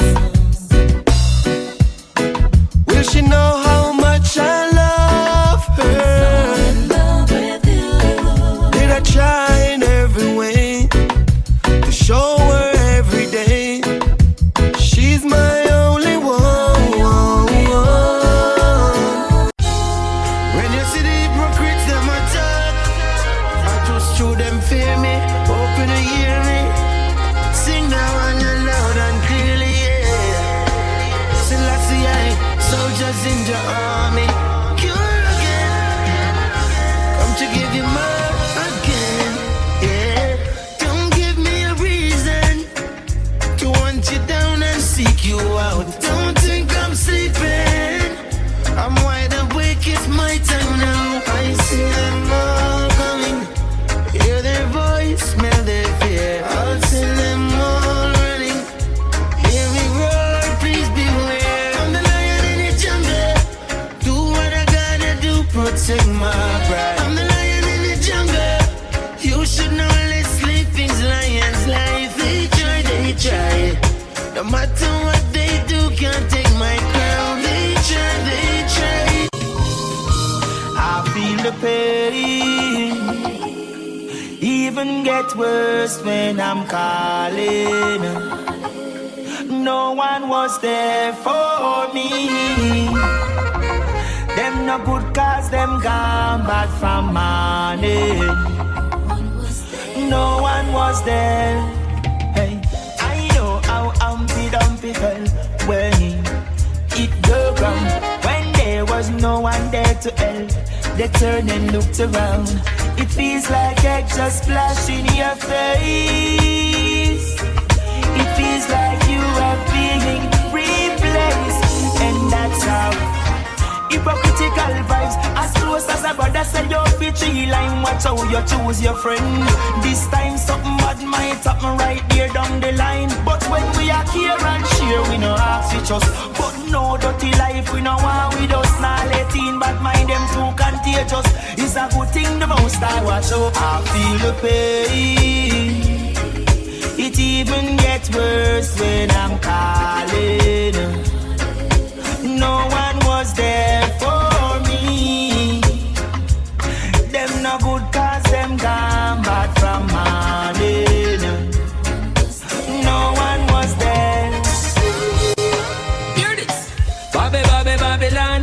will she know how much I love her? Did I try in every way to show her every day she's my only one?
When you see the hypocrites, them attack, I just show them fear me, open to hear me. Sing now and you loud and clearly, yeah. Selassie, soldiers in the army, cure again, come to give you more again, yeah. Don't give me a reason to want you down and seek you out. Don't think I'm sleeping, I'm wide awake, it's my time now. I see them all coming, hear their voice, smell their fear. I'll send them all running, hear me roar, please beware. I'm the lion in the jungle, do what I gotta do, protect my pride. I'm the lion in the jungle, you should know let sleeping's lion's life. They try, no matter what they do, can't take my crown. They try.
I feel the pain, even get worse when I'm calling. No one was there for me. Them no good cause them gone back from money. No one was there. Hey, I know how Humpty Dumpty felt when he hit the ground, when there was no one there to help.
they turned and looked around. It feels like egg just splashed in your face. It feels like you are being replaced, and that's how hypocritical vibes, as close as a brother said, you're tree line. Watch how you choose your friend. This time something bad might happen right there down the line. But when we are here and share, we no ask each us. But no dirty life, we no want with us. Now let in bad mind, them too contagious. It's a good thing the most I watch out. I feel the pain. It even gets worse when I'm calling. No one was there for me. Them no good cause them gone bad from morning. No one was there.
Hear this. Babylon.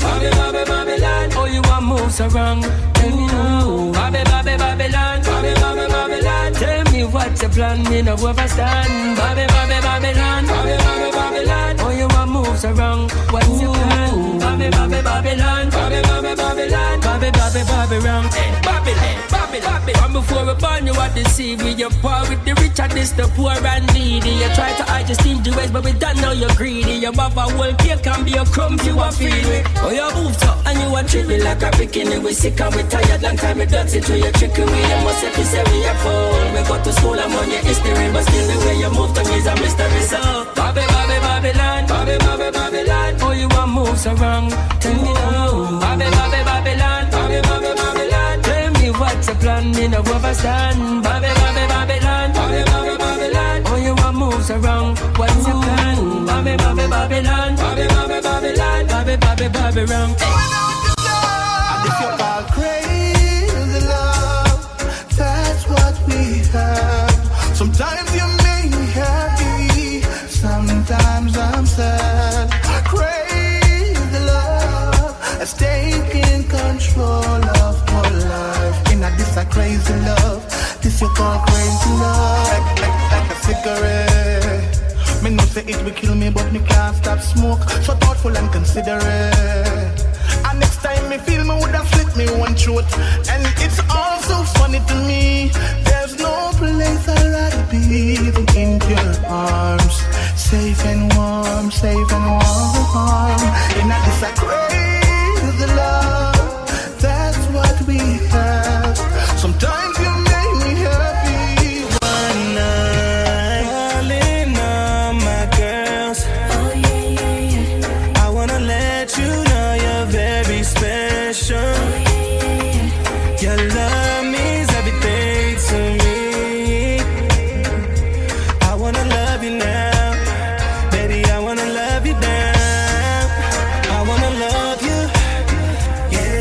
Oh, you want moves around. Tell me now. Babylon. Tell me what's your plan, me no overstand. Babylon. Oh, you want moves around. What's your plan? Babylon. From before we born, you are deceived. We your poor with the rich and this the poor and needy. You try to hide your stingy ways, but we don't know you're greedy. Your mother will cake can be a crumbs you are feed with. Oh, you moved up and you are treat me like a bikini. We sick and we tired, long time we done sit to your trickery. You must have to say we are full. We go to school, I'm on your history, but still the way you move to me is a mystery. So, Babylon. Oh, you want moves around. Tell me now. Babylon. Tell me what's your plan, me no overstand. Babylon. Oh, you want moves around. What's your plan? Babylon.
And if you call crazy love, that's what we have. Sometimes you make me happy, sometimes I'm sad. Crazy love has taken control of my life. And this a crazy love, this you call crazy love. Like a cigarette. Me know say it will kill me, but me can't stop smoke. So thoughtful and considerate. And next time me feel me woulda slit me one throat. And it's all so funny to me. There's no place I'd rather be than in your arms, safe and warm. And this a crazy love, that's what we have. Sometimes you make me happy.
One night, calling all my girls.
Oh yeah.
I wanna let you know you're very special. Your love means everything to me. I wanna love you now, baby. I wanna love you now. I wanna love you. Yeah.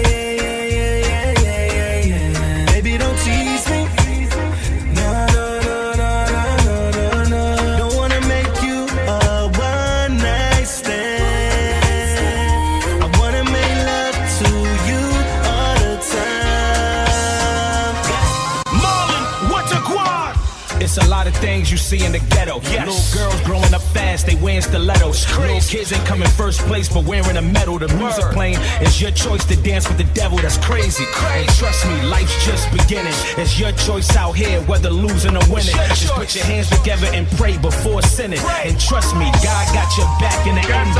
Baby, don't tease me. No. Don't wanna make you a one night stand. I wanna make love to you all the time.
Marlon, what's a quad? It's a lot of things you see in the ghetto. Yes. Little girls growing up fast, they wearing stilettos. Little kids ain't coming first place, but wearing a medal. The music playing, it's your choice to dance with the devil. That's crazy. And trust me, life's just beginning. It's your choice out here, whether losing or winning. Just put your hands together and pray before sinning. And trust me, God got your back in the end.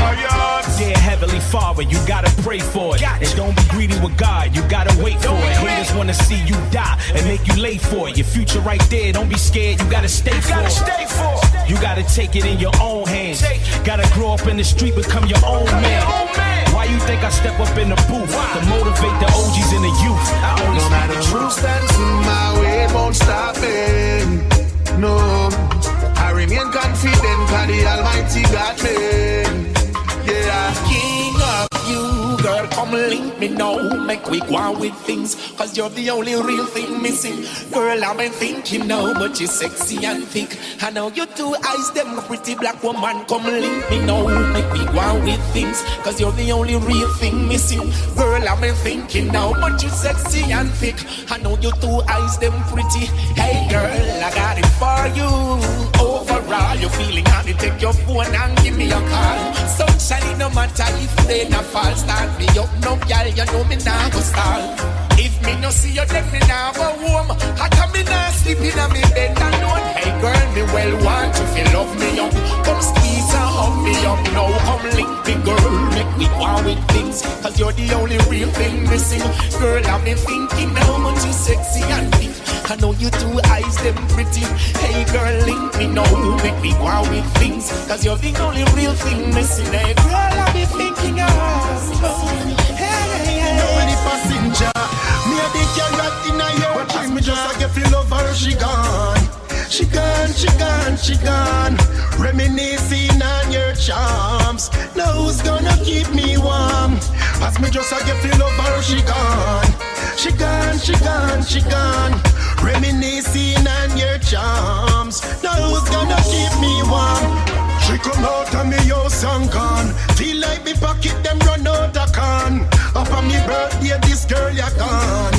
Dear Heavenly Father, you gotta pray for it. And don't be greedy with God, you gotta wait for it. Haters wanna see you die and make you late for it. Your future right there, don't be scared, you gotta stay for it. You gotta take it in your own hands. Gotta grow up in the street, become your own man. Why you think I step up in the booth to motivate the OGs and the youth? I only speak the truth.
Who stands in my way won't stop me. No, I remain confident, cause the Almighty got me. Yeah,
King of you, girl, come link me now. Make we go on with things, cause you're the only real thing missing. Girl, I've been thinking now, but you're sexy and thick. I know your two eyes, them pretty black woman. Come link me now. Make we go on with things, cause you're the only real thing missing. Girl, I've been thinking now, but you're sexy and thick. I know your two eyes, them pretty. Hey girl, I got it for you. Overall, you're feeling honey, take your phone and give me a call. Sunshine in the man matter if they not fall. Start me up no girl, you know me nah go stall. If me no see you, then me nah go home. How come me nah sleep in a me bed alone? Hey girl, me well want you feel love me up. Come squeeze and hug me up now. Come link me girl, make me want with things. Cause you're the only real thing missing. Girl, I've been thinking how much you sexy and thick. I know you two eyes them pretty. Hey girl, link me now, make me want with things. Cause you're the only real thing missing. Hey girl, I've been thinking hey,
you know any passenger. Me a the carrot in a your time. Me just a get feel love her, she gone. She gone, she gone, she gone. Reminiscing on your charms. Now who's gonna keep me warm? As me just a get feel love her, she gone. She gone, she gone, she gone. Reminiscing on your charms. Now who's gonna keep me warm? She come out of me house and gone. Feel like me pocket them run out of can. Up on me birthday this girl ya gone.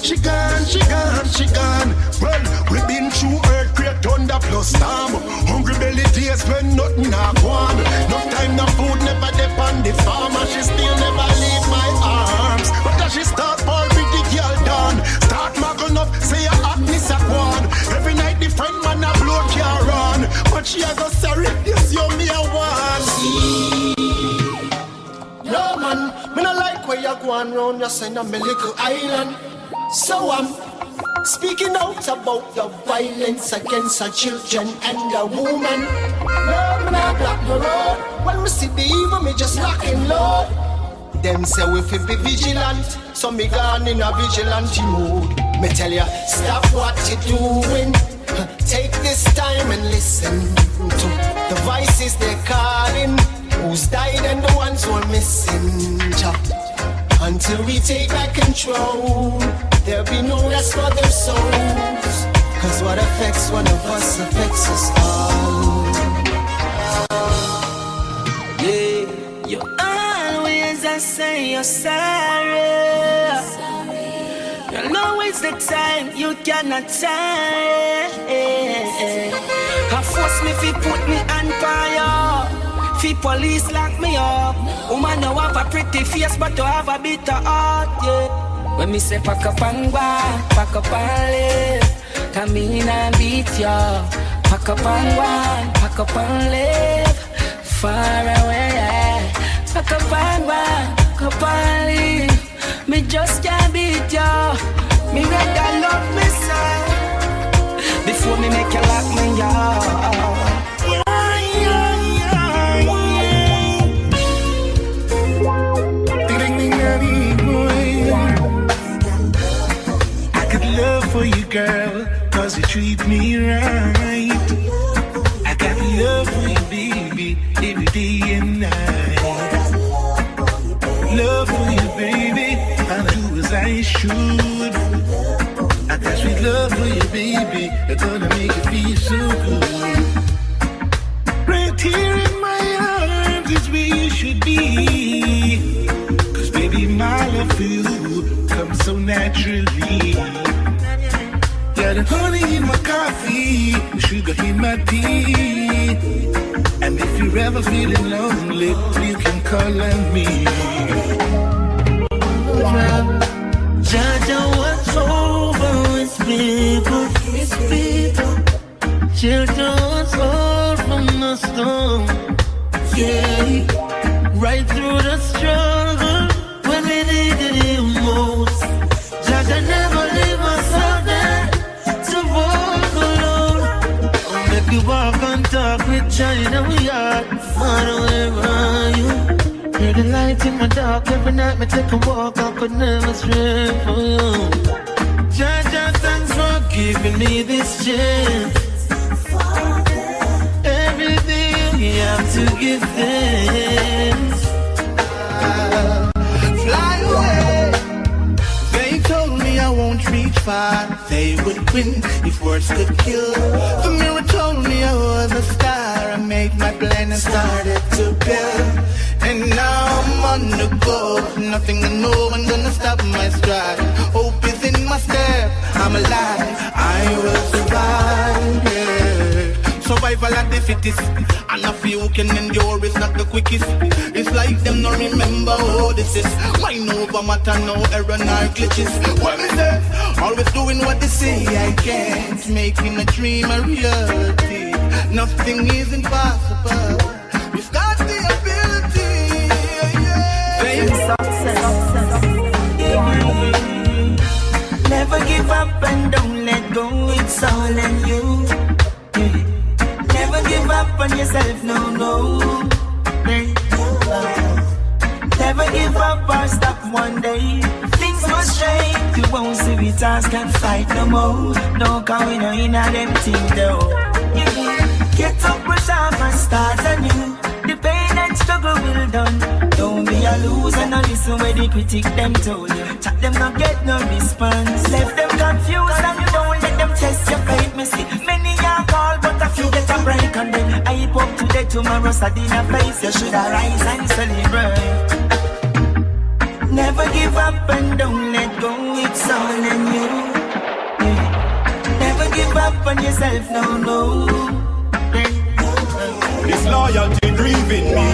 She gone, she gone, she gone. Well, we been through earthquake, thunder plus storm. Hungry belly days when nothing a gone. No time, no food, never depend the farmer. She still never leave my arms. But as she start ball with the girl done. Start mugging up, say her hotness a gone. Every night the friend man a blow car on. But she a go sorry, this you me a one. No man, me no like where you going round. You send a me little island. So I'm speaking out about the violence against our children and the woman. No, me not block the road. When we see the evil, me just locking load. Them say we fi be vigilant, so me gone in a vigilante mood. Me tell ya, stop what you doing. Take this time and listen to the voices they're calling. Who's died and the ones who are missing. Until we take back control, there'll be no rest for their souls. Cause what affects one of us affects us all.
Yeah, you always say you're sorry. You know it's the time you cannot tell. I force me fi put me on fire. Fi police lock me up. Woman no have a pretty face, but to have a bitter heart, yeah. When me say pack up and go, pack up and live. Come in and beat ya. Pack up and go, pack up and live. Far away, yeah. Pack up and go, pack up and live. Me just can't beat ya. Me rather love me side before me make you lock me up.
Love for you, girl, cause you treat me right. I got love for you, baby, every day and night. Love for you, baby, I'll do as I should. I got sweet love for you, baby, it's gonna make you feel so good. Right here in my arms is where you should be. Cause baby, my love for you comes so naturally. Got the honey in my coffee, the sugar in my tea. And if you're ever feeling lonely, you can call on me.
Judge what's over with people, it's people. Children was all from the storm. Yeah, right through the struggle when we needed it most. Judge never leave us out there. You walk and talk with joy in our heart. Far away from you. You're the light in my dark. Every night me take a walk. I could never stray for you. Jaja, thanks for giving me this chance. Every day you have to give thanks.
Fly away. They told me I won't reach far. They would win if words could kill. The mirror told me I was a star. I made my plan and started to build. And now I'm on the go. Nothing I know I'm gonna stop my stride. Hope is in my step. I'm alive. I will survive. Yeah. survival of the fittest. And a few can endure, it's not the quickest. It's like them not remember who this is. Mind over matter, no error, nor glitches. What is it? Always doing what they say. I can't making a dream a reality. Nothing is impossible. We've got the ability. Yeah.
Never give up and don't let go. It's all in you. Never give up on yourself, no. Never give up or stop one day. Things go straight, you won't see we task and fight no more. No, cause we know in a them thing though. Get up, push off and start anew. The pain and struggle will done. Don't be a loser, no listen where the critic them told you. Chat them not get no response. Left them confused and you don't let them test your faith. Me see many are called but a few get a break. And then I hope today tomorrow sad in a face. You should arise and celebrate. Never give up and don't let go. It's all in you. Never give up on yourself, no.
This loyalty grieving me.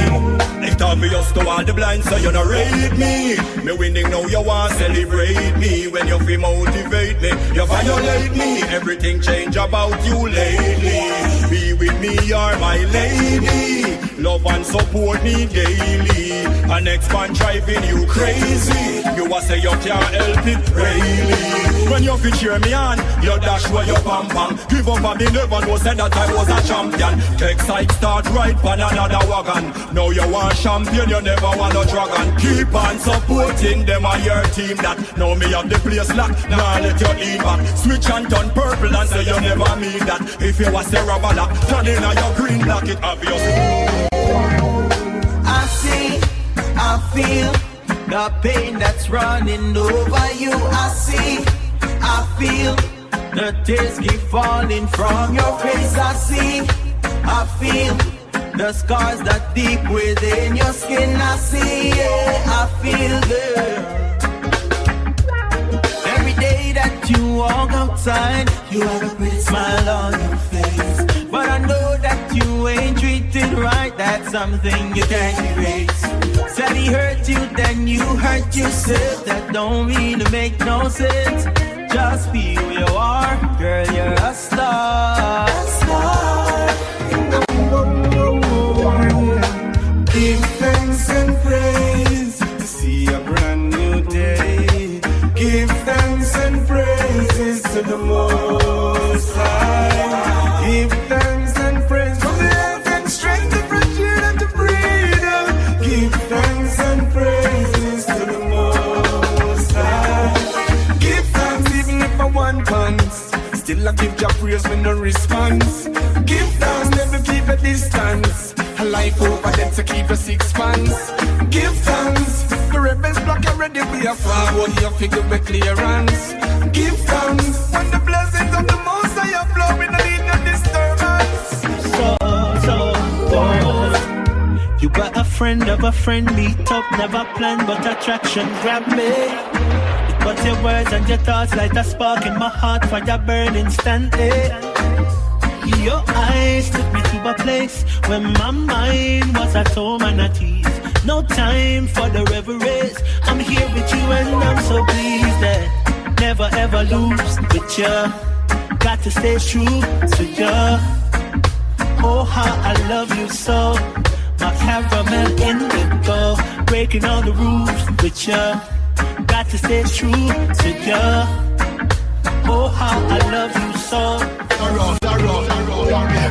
It's obvious to all the blind, so you not rate me. Me winning now, you want celebrate me. When you feel motivate me, you violate me. Everything change about you lately. Be with me, you're my lady. Love and support me daily. An ex-man driving you crazy. You a say you can't help it, really. When you fit cheer me on, you dash where you pam pam. Give up and me never know said that I was a champion. Take side start right pan another wagon. Now you want champion, you never want a dragon. Keep on supporting them and your team that. Now me have the place locked, now let you in back. Switch and turn purple and say you never mean that. If you was a rubber lock, turn in on your green block, it obvious.
I see, I feel the pain that's running over you. I see, I feel the tears keep falling from your face. I see, I feel the scars that deep within your skin. I see, yeah, I feel them. Every day that you walk outside, you have a pretty smile on your face. But I know that you ain't treated right, that's something you can't erase. Said he hurt you, then you hurt yourself. That don't really make no sense. Just be who you are, girl, you're a star.
Give thanks and praise to see a brand new day. Give thanks and praises to the Most High. Give thanks and praise for the health and strength, the fresh air and to breathe. Give thanks and praises to the Most High. Give thanks even if I want pants. Still I give your praise with no response. Give thanks, never keep a distance. A life over them to keep a 6 pants. Give thanks, the rebels block already. We are forward, you figure with clearance. Give thanks, when the blessings of the Most High are flowing, I need no disturbance.
You got a friend of a friend, meet up, never planned, but attraction grab me. But your words and your thoughts light a spark in my heart, fire burn instantly. Your eyes took me to a place where my mind was at home and at ease. No time for the reveries. I'm here with you and I'm so pleased that never ever lose with ya. Got to stay true to ya. Oh, how I love you so. My caramel indigo, breaking all the rules with ya. Got to stay true to ya. Oh, how I love you so.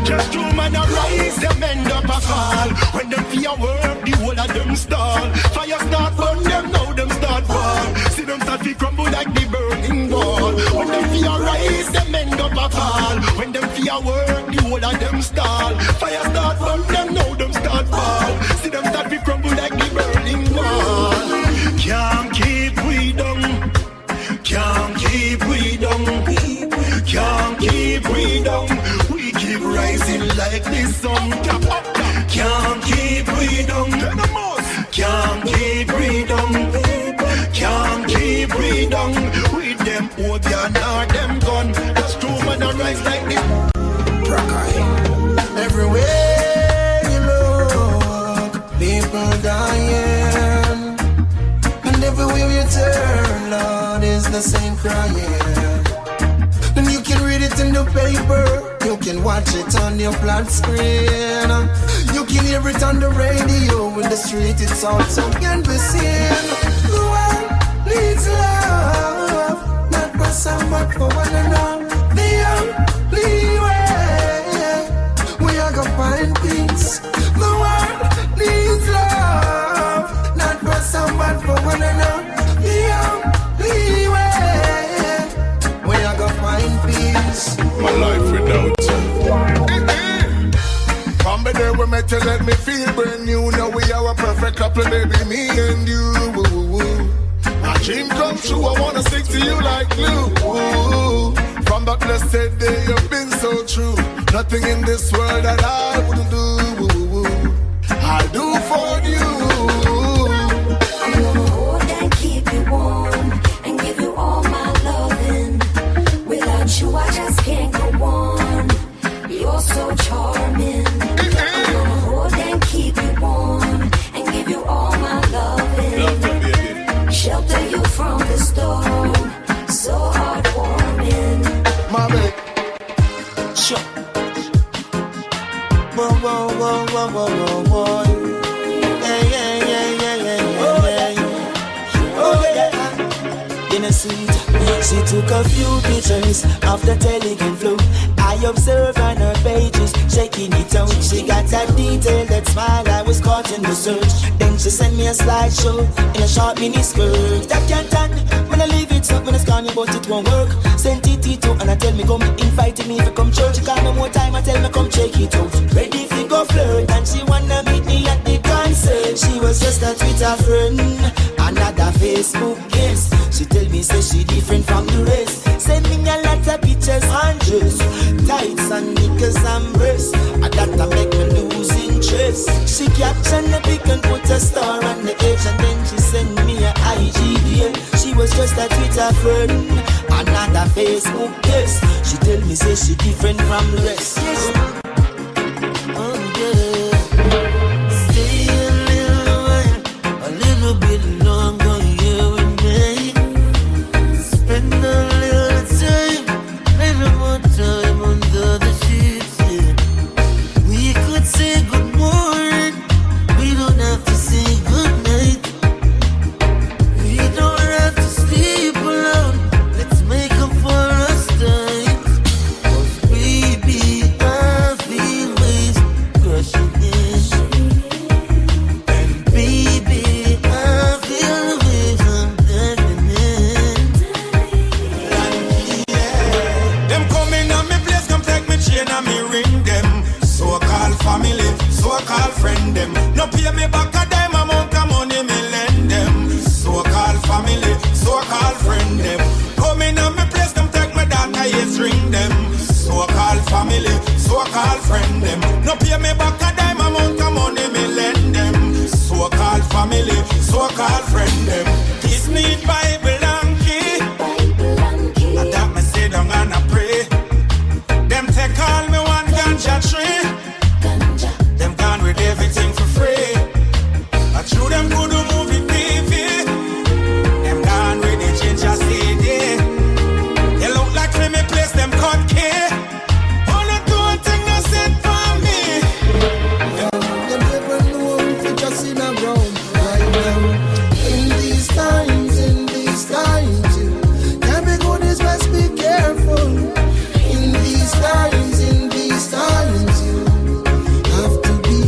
Just two man arise, them end up a fall. When them fear work, the whole of them stall. Fire start burn them, now them start fall. See them start to crumble like the burning wall. When them fear rise, them end up a fall. When them fear work, the whole of them stall. Fire start burn them, now them start fall. See them start to crumble like the burning wall. Can't keep we down. Can't keep we down. Can't keep we down. We keep rising like the sun. Can't keep we down. Can't keep we down. Can't keep we down. With them old and them gun. That's true man, I rise like this.
tears ain't crying. And you can read it in the paper, you can watch it on your flat screen, you can hear it on the radio, in the street it's also can be seen. The world needs love, not for some but for one another. The only way we are gonna find peace. The world needs love, not for some but for one another. The only way we are gonna find peace.
My life without you. From the day we met, you let me feel brand new. Now we are a perfect couple, baby, me and you. My dream come true, I wanna stick to you like glue. From that blessed day, you've been so true. Nothing in this world that I wouldn't do. I'll do for you.
I'm gonna hold and keep you warm and give you all my loving. Without you, I just can't go on. You're so charming. I'm gonna hold and keep you warm and give you all my loving. Shelter you from the storm, so heartwarming.
Mommy, sure. Whoa, whoa, whoa, whoa, whoa, whoa. Yeah, yeah, yeah, yeah, yeah, yeah. Oh, yeah. Innocent, she took a few pictures of the Telegram flow. I observed on her pages, shaking it out. She got that detail, that smile, I was caught in the search. Then she sent me a slideshow in a short mini skirt. That can't done, when I leave it up, when I scan you, but it won't work. Sent it to and I tell me come, invited me to come church. She call me more time, I tell me come check it out. Ready if you go flirt, and she wanna meet me at the concert. She was just a Twitter friend, another Facebook guest. She tell me say she different from the rest. Send me a lot of pictures and dress, tights and knickers and breasts. And that make me lose interest. She caption the pic and put a star on the edge, and then she send me a IGDM. She was just a Twitter friend, another Facebook guest. She tell me say she different from the rest. Yes. Oh yeah. Stay a little while, a little bit longer here with me. Spend a little time, little more time under the sheets. Yeah. We could say good morning, we don't have to say good night. We don't have to sleep alone. Let's make up for us time. 'Cause baby, I feel waves crushing in. And baby, I feel the waves I'm diving in.
Them coming on me place, come take me chain and me ring them. So-called family, so-called friend them. No pay me back a dime amount of money me lend them. So-called family, so-called friend them. Coming on me place, come take me data, yes, ring them. So-called family, so-called friend them. No pay me back a dime amount of money me lend them. So-called family, so-called friend them. This need Bible and key. And that me sit down and I pray. Them take all me one ganja tree. Them gone with everything for free. I threw them good movie TV. Them gone with the ginger CD. They look like me place them cut key. Only do one thing that's it for me.
You never know if you just in a round right now. In these times, you can't be good, is best be careful. In these times, you have to be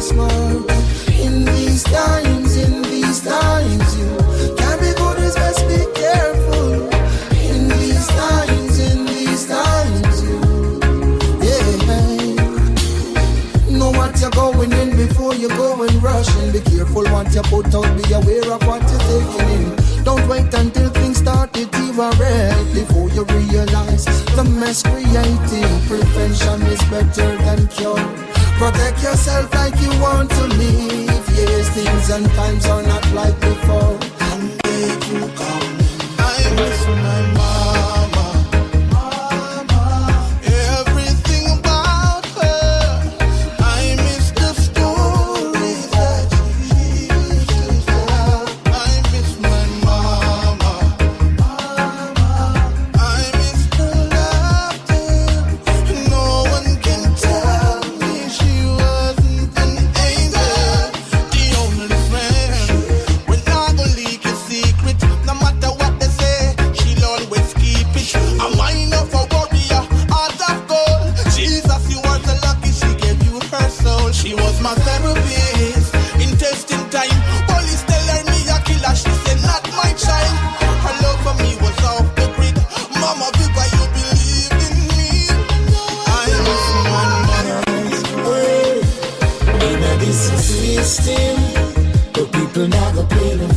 smart. In these times, you can't be good, is best be careful. In these times, you, yeah. Know what you're going in before you go and rush in. Be careful what you put out, be aware of what you're taking in. Don't wait until things start to derail before you realize the mess creating. Prevention is better than cure. Protect yourself like you want to live. Yes, things and times are not like before. And they do come. I miss my mama. Everything about her. I miss the stories that she used to tell. I miss my mama.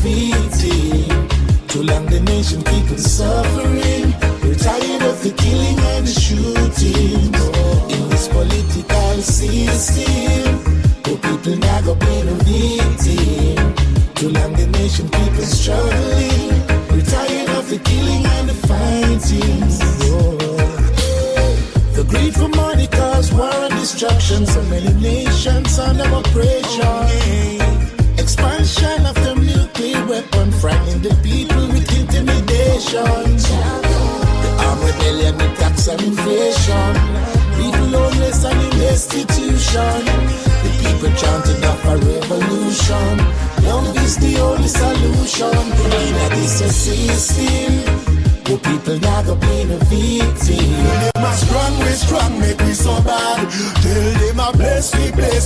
victim. Too long the nation keep on suffering. We're tired of the killing and the shooting. In this political system, the people now go be no victim. Too long the nation keep on struggling. We're tired of the killing and the fighting. The greed for money cause war and destruction. So many nations under oppression. Expansion of the nuclear weapon, frightening the people with intimidation. The armed rebellion with tax and inflation. People homeless and in destitution. The people chanting of a revolution. Love is the only solution. In a this system, the people now go be no victim. Them a strong, make we so bad. Tell them a bless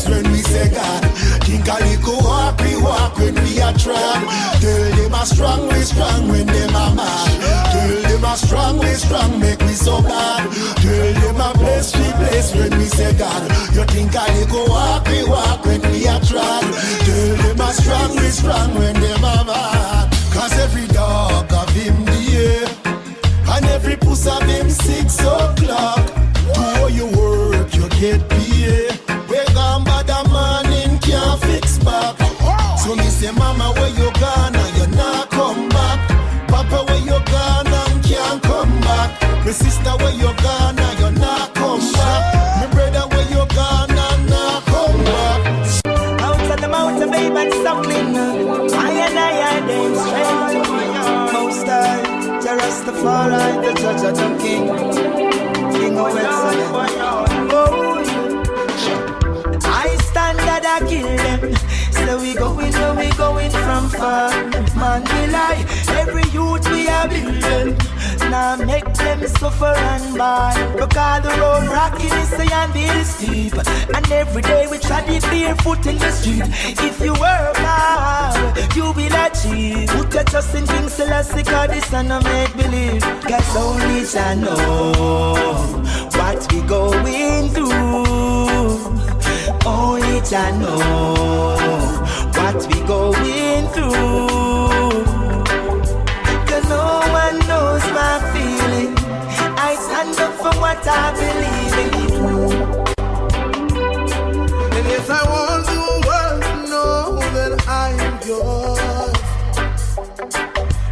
when we say God. Think a little walk, we walk when we are tried. Tell them a strong, when them a mad. Tell them a strong, make we so bad. Tell them a bless when we say God. You think a little walk, we walk when we are tried. Tell them a strong, when them a mad. Cause every dog of him the and every puss of him 6 o'clock. Do all your work, you get paid. We gone by the morning, can't fix back. So me say, mama, where you gone and you not come back. Papa, where you gone and can't come back. My sister, where you gone and you not come back. My brother, where you gone and not come back.
Out of the mountain, babe, and suckling. I them strength. Most high, Rastafari, the judge of the king. King of excellence. I stand that I kill them. So we going from far. Man, we lie. Every youth we are building. Now make them suffer and buy. Because the road rocky is the and bill steep. And every day we try to barefoot in the street. If you work hard, you will achieve. Put your trust in King Selassie, cause this and I make believe. Cause only I know what we going through. Only I know what we going through. Cause no one knows my feeling. I stand up for what I believe in.
And yes, I want the world to know that I am yours.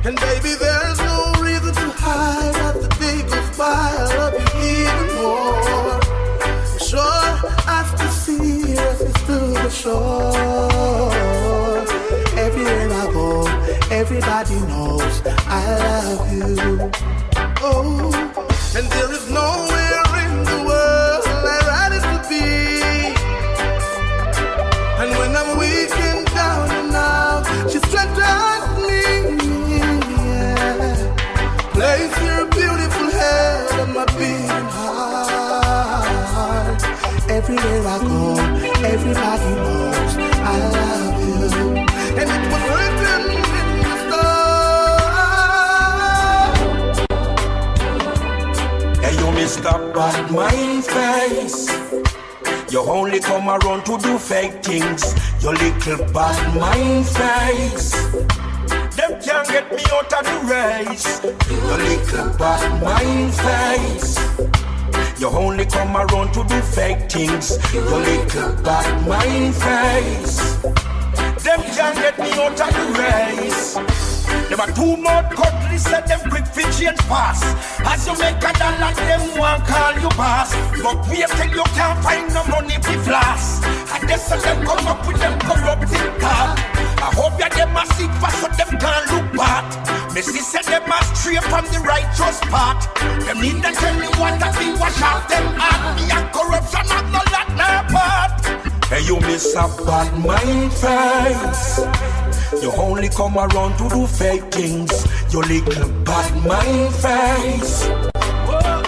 And baby, there's no reason to hide. After day goes by, I love you even more. Sure, after see us to the shore. Everywhere I go, everybody knows I love you. Oh, and there is nowhere in the world I'd rather to be. And when I'm weak and down and out, she strengthens me. Yeah. Place your beautiful head on my beating heart. Everywhere I go, everybody knows I love you. And it was written in the stars.
Hey, you Mr. Bad Mind Face. You only come around to do fake things. You little bad mind face. Them can't get me out of the race. You little bad mind face. You only come around to do fake things. You little bad mind face. Them can't get me out of the race. Them are too much cutlass, let them quick for change pass. As you make a dollar, them won't call you boss. But wait till you can't find no money for floss. And they say them come up with them corrupting card. I hope you them a seek for so them can't look bad. Missy said them a stray from the righteous path. Them need to tell me what that we wash off them heart. Me and corruption have no lot no part. Hey, you miss a bad mind face. You only come around to do fake things. You little bad mind face.
Whoa,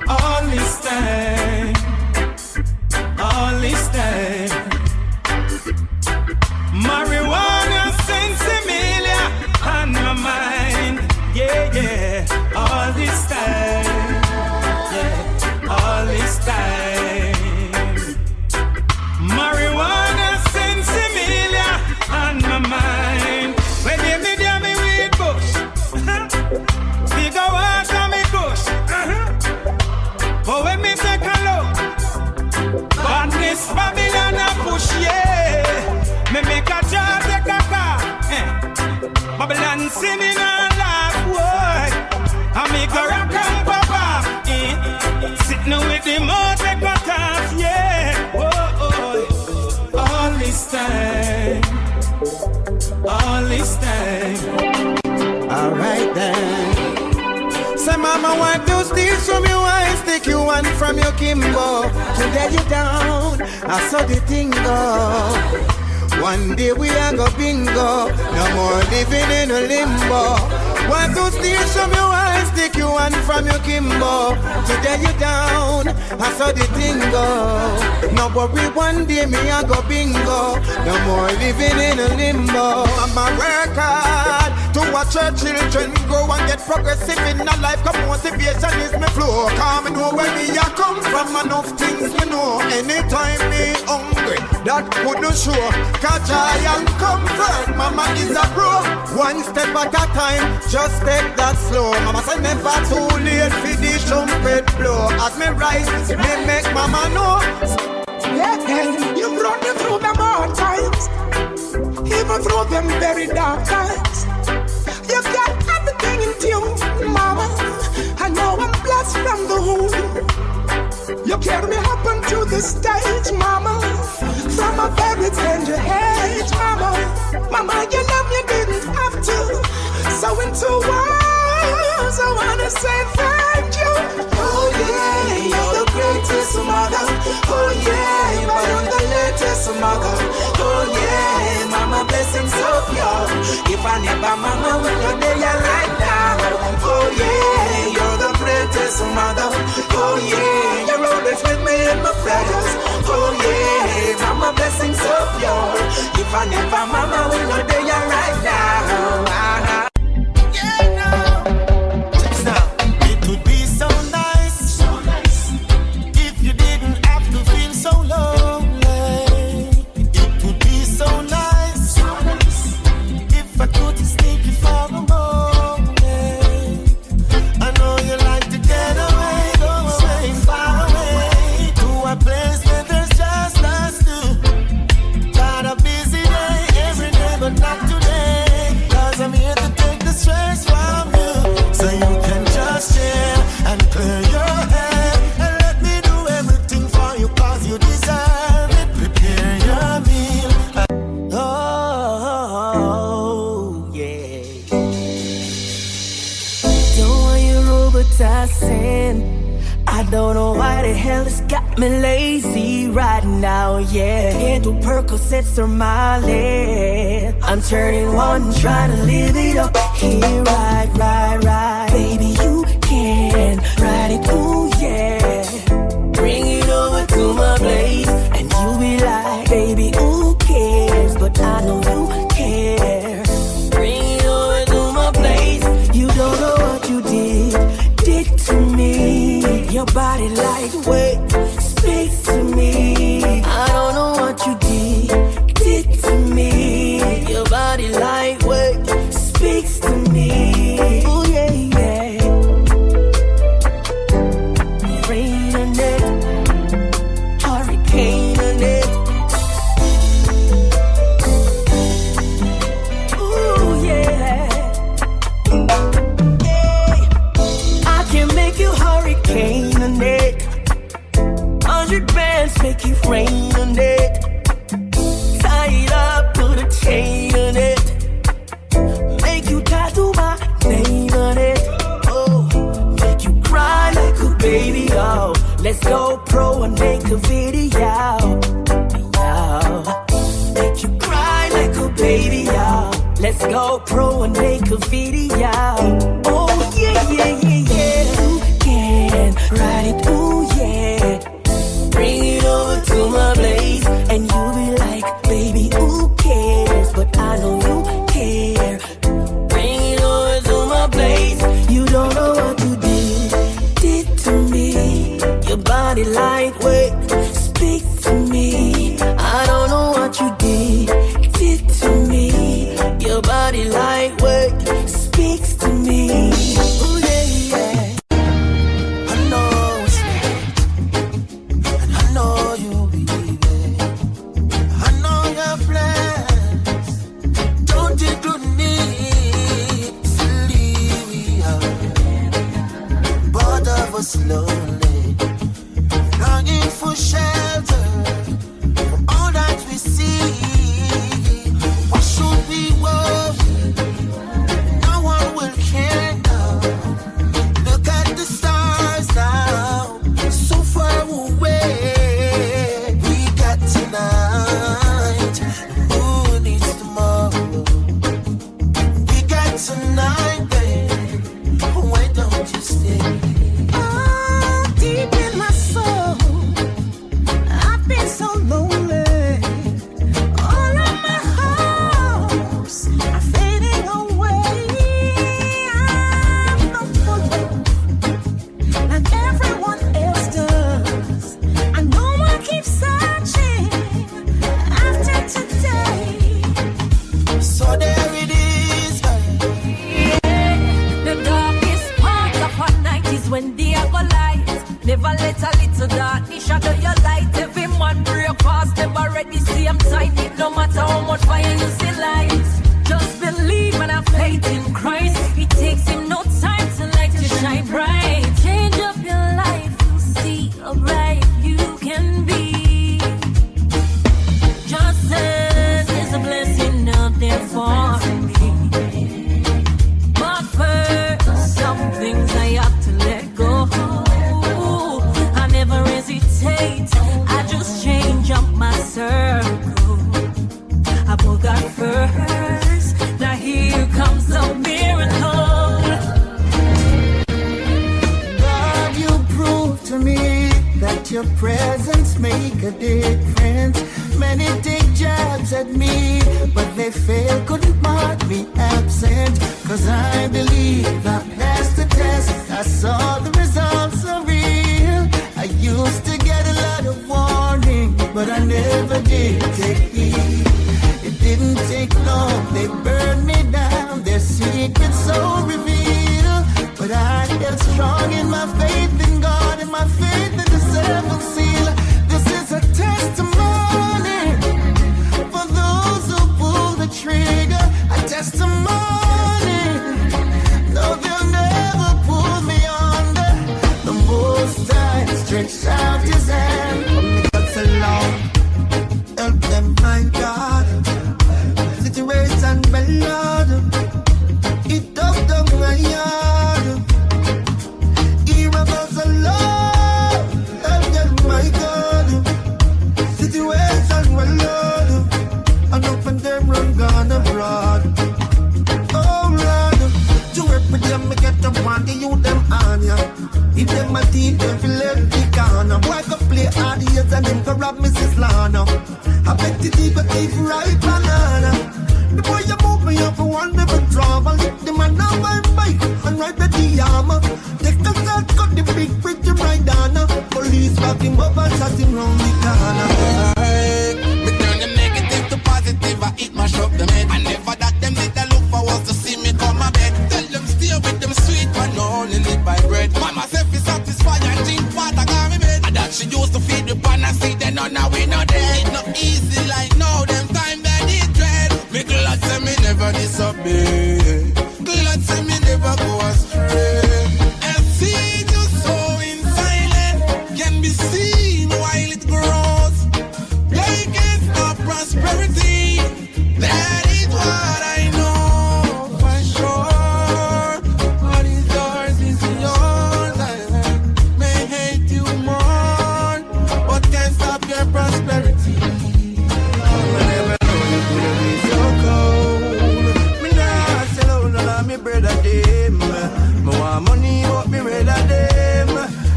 all this time, marijuana sensimilia on my mind. Yeah, yeah, all this time, yeah, all this time. Marijuana sensimilia on my
Mama want to steal from you and stick you one from your Kimbo. To get you down, I saw the thing go. One day we are go bingo. No more living in a limbo. Want to steal from you and stick you one from your Kimbo. To get you down, I saw the thing go. No worry, one day me I go bingo. No more living in a limbo. Mama work hard to watch her children grow and get progressive in a life. Come motivation is my flow. Come and know where me I come from. Enough things me know. Anytime me hungry, that couldn't show. Catch I and comfort. Mama is a pro. One step at a time. Just take that slow. Mama say never too late for the trumpet blow. As me rise, me make mama know.
Yeah, you brought me through them hard times, even through them very dark times. You got everything in tune, mama. I know I'm blessed from the womb. You carry me up onto the stage, mama. From a very tender age, mama. Mama, you love me, didn't have to. So into words, I wanna say thank you. Oh yeah, you're the greatest mother. Oh yeah, you're the latest mother. Oh yeah, mama blessings of you. If I never mama will not be right now. Oh yeah, you're the greatest mother. Oh yeah, you're always with me in my prayers. Oh yeah, mama blessings of you. If I never mama will not be right now.
I don't know why the hell it's got me lazy right now, yeah. Can't do Percocets or Molly. I'm turning one, trying to live it up. Here, right. Baby, you can ride it, ooh, yeah. Bring it over to my place, and you be like, baby, who cares? But I know you care. Bring it over to my place. You don't know what you did to me. Your body lightweight speaks to me. I don't know what you did to me. Your body lightweight speaks to me. Oh yeah, yeah. Rain on it, hurricane on it. Ooh yeah. I can make you hurricane on it. 100 bands make it rain on it. Tie it up, put a chain on it. Make you tattoo my name on it. Oh, make you cry like a baby, oh. Let's go pro and make a video, make you cry like a baby, oh. Let's go pro and make a video. Oh yeah, yeah, yeah, yeah. You can ride it, ooh yeah. Bring it over to my place, and you be like, baby, who cares? But I know you care. Bring it over to my place. You don't know what you did to me. Your body lightweight speaks to me. I don't know what you did to me. Your body lightweight speaks to me. Ooh yeah, yeah. I know it's late, and I know you believe it. I know your plans don't include me. Silly we are, both of us lonely, longing for shelter from all that we see. What should we worry? No one will care now.
they failed couldn't mark me absent. Cause I believe I passed the test. I saw the results are real. I used to get a lot of warning, but I never did take heed. It didn't take long, they burned me down. Their secrets so revealed. But I held strong in my faith in God and my faith in the seventh seal. This is a testimony for those who pull the trigger. A testimony, no, they'll never pull me under. The Most High stretched out His hand from the guts along. Help them, my God. Situation well, Lord. It took them my yard. Hear about the Lord. Help them, my God. Situation well, Lord. And open them run gone abroad. Oh Lord, to work with them, me get up on the youth them on ya. If them a teeth, them feel left the corner. Boy go play hard years and them go rob Mrs. Lana. I bet the deep a thief right banana. The boy you move me up for one never drama. Lick the man on my bike and ride the armor. Take the shot, cut the big bridge and ride down. Police back him up and shot him round the corner.
Me turn them negative to positive, I eat my shop them head. And never that them did I look for was to see me come a bed. Tell them stay with them sweet, but no only live by bread. Mama self is satisfied and drink water got me bed. And that she used to feed the pan and see them now we not dead. It not easy like now, them time that it dread. Me glad say me never disobey. Glad say me never go astray. And see you sowing silent can be seen while it grows. They can't stop prosperity. That is what I know for sure. What is yours is yours. I may hate you more, but can't stop your prosperity.
Never know you could have been so cold. Me nah sell out none of me brother them. Me want money but me rather them.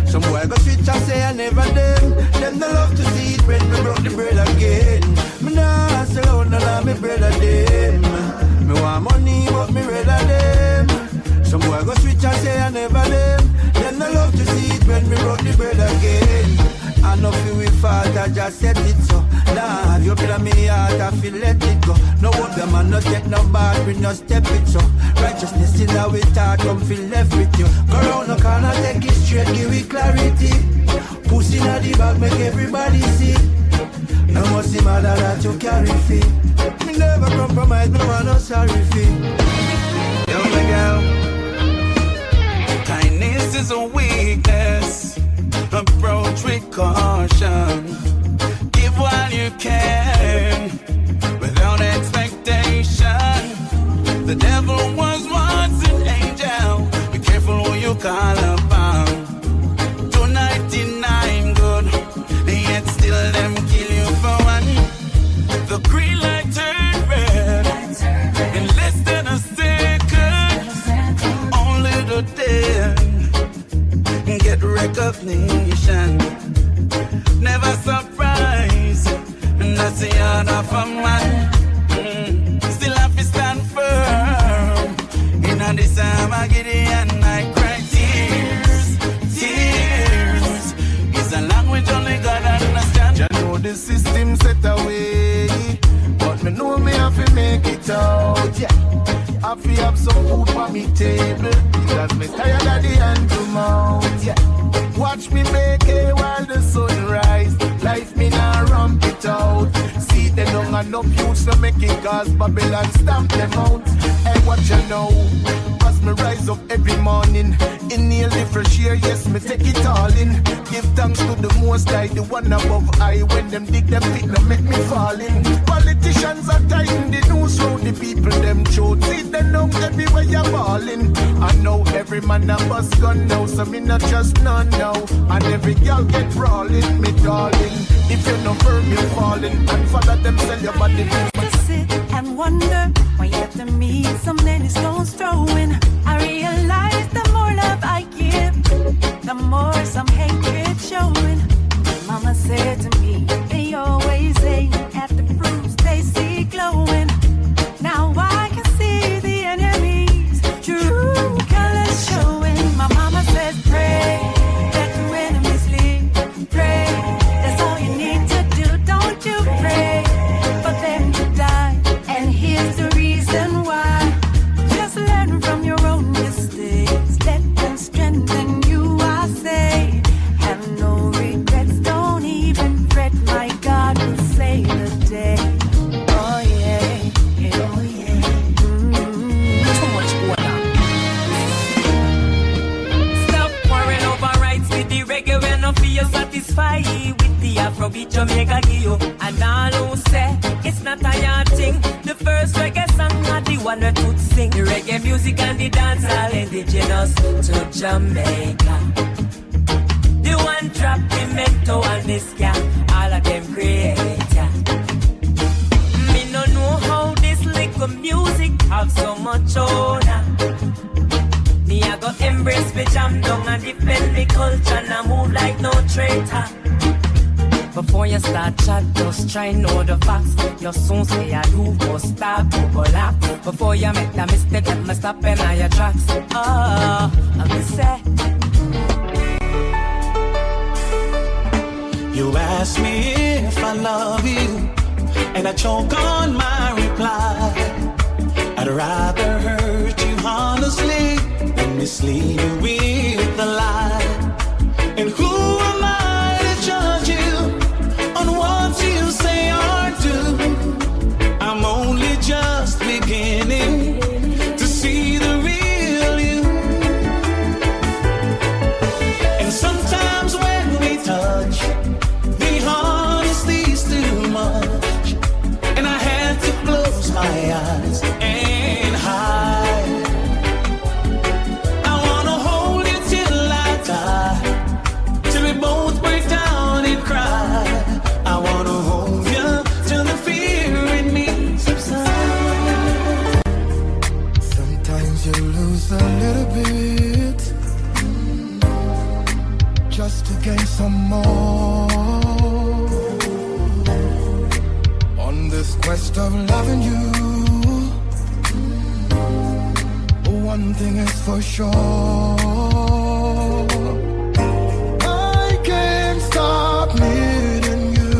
Some boy go switch and say I never them. Them they love to see it when me broke the bread again. Me nah sell out none of me brother them. Me want money but me rather them. Some boy go switch and say I never them. Them they love to see it when me broke the bread again. I know feel we fault, I just said it so. Lord, you feel me heart, I feel let it go. No what them and not get no bad, we no step it so. Righteousness in our thought, come feel left with you. Go round the corner, take it straight, give it clarity. Pussy in the bag, make everybody see. No must see matter that you carry feet. Me never compromise, no one no sorry fee. Yo, my girl.
Kindness is a weakness. Approach with caution. Give while you can, without expectation. The devil was once an angel. Be careful who you call upon. 299 good, yet still them kill you for one. The green light turned red in less than a second. Only the dead get recognition. Never surprise, that's the honor for man. Still have to stand firm. In a this time I get it and I cry tears. Tears is a language only God understands.
You know the system set away, but me know me have to make it out. Yeah. I feel have some food for me table, because me tired of the hand to mouth. Yeah. Watch me make hay while the sun rise. Life me now ramp it out. See them don't have no youths to make it, cause Babylon stamp them out. Hey, what you know? As me rise up every morning, inhale the fresh air, yes, me take it all in. Give thanks to the Most High, the one above I. When them dig them pit, them make me fall in. Politicians are tying the news round the people, them throat. See them now everywhere you're balling. I know every man a bus gun now, so me not just none now. And every girl get brawling, me darling. If you're not firm, you're falling. And follow them, sell your body.
To sit and wonder why after me so many stones throwing. I realize the more love I give, the more some hatred showing. Mama said to me, they always aim at the fruits they see glowing.
on the tooth sing. The reggae music and the dancehall indigenous to Jamaica. The one drop, the mento and the ska, all of them create, yeah. Me no know how this little music have so much honor. Me I go embrace me jam down and defend me culture and I move like no traitor. Before you start chat, just try know the facts. You soon say I do go start to collapse. Before you make the mistake, let me stop in all your tracks. Oh, I'm say.
You ask me if I love you, and I choke on my reply. I'd rather hurt you honestly than mislead you with a lie. And who am I to judge you on what you say or do? I'm only just beginning to see the real you. And sometimes when we touch, the honesty's too much, and I had to close my eyes and hide. I wanna hold you till I die, till we both break down and cry. I wanna hold you till the fear in me subsides.
Sometimes you lose a little bit just to gain some more. On this quest of loving you, one thing is for sure, I can't stop needing you.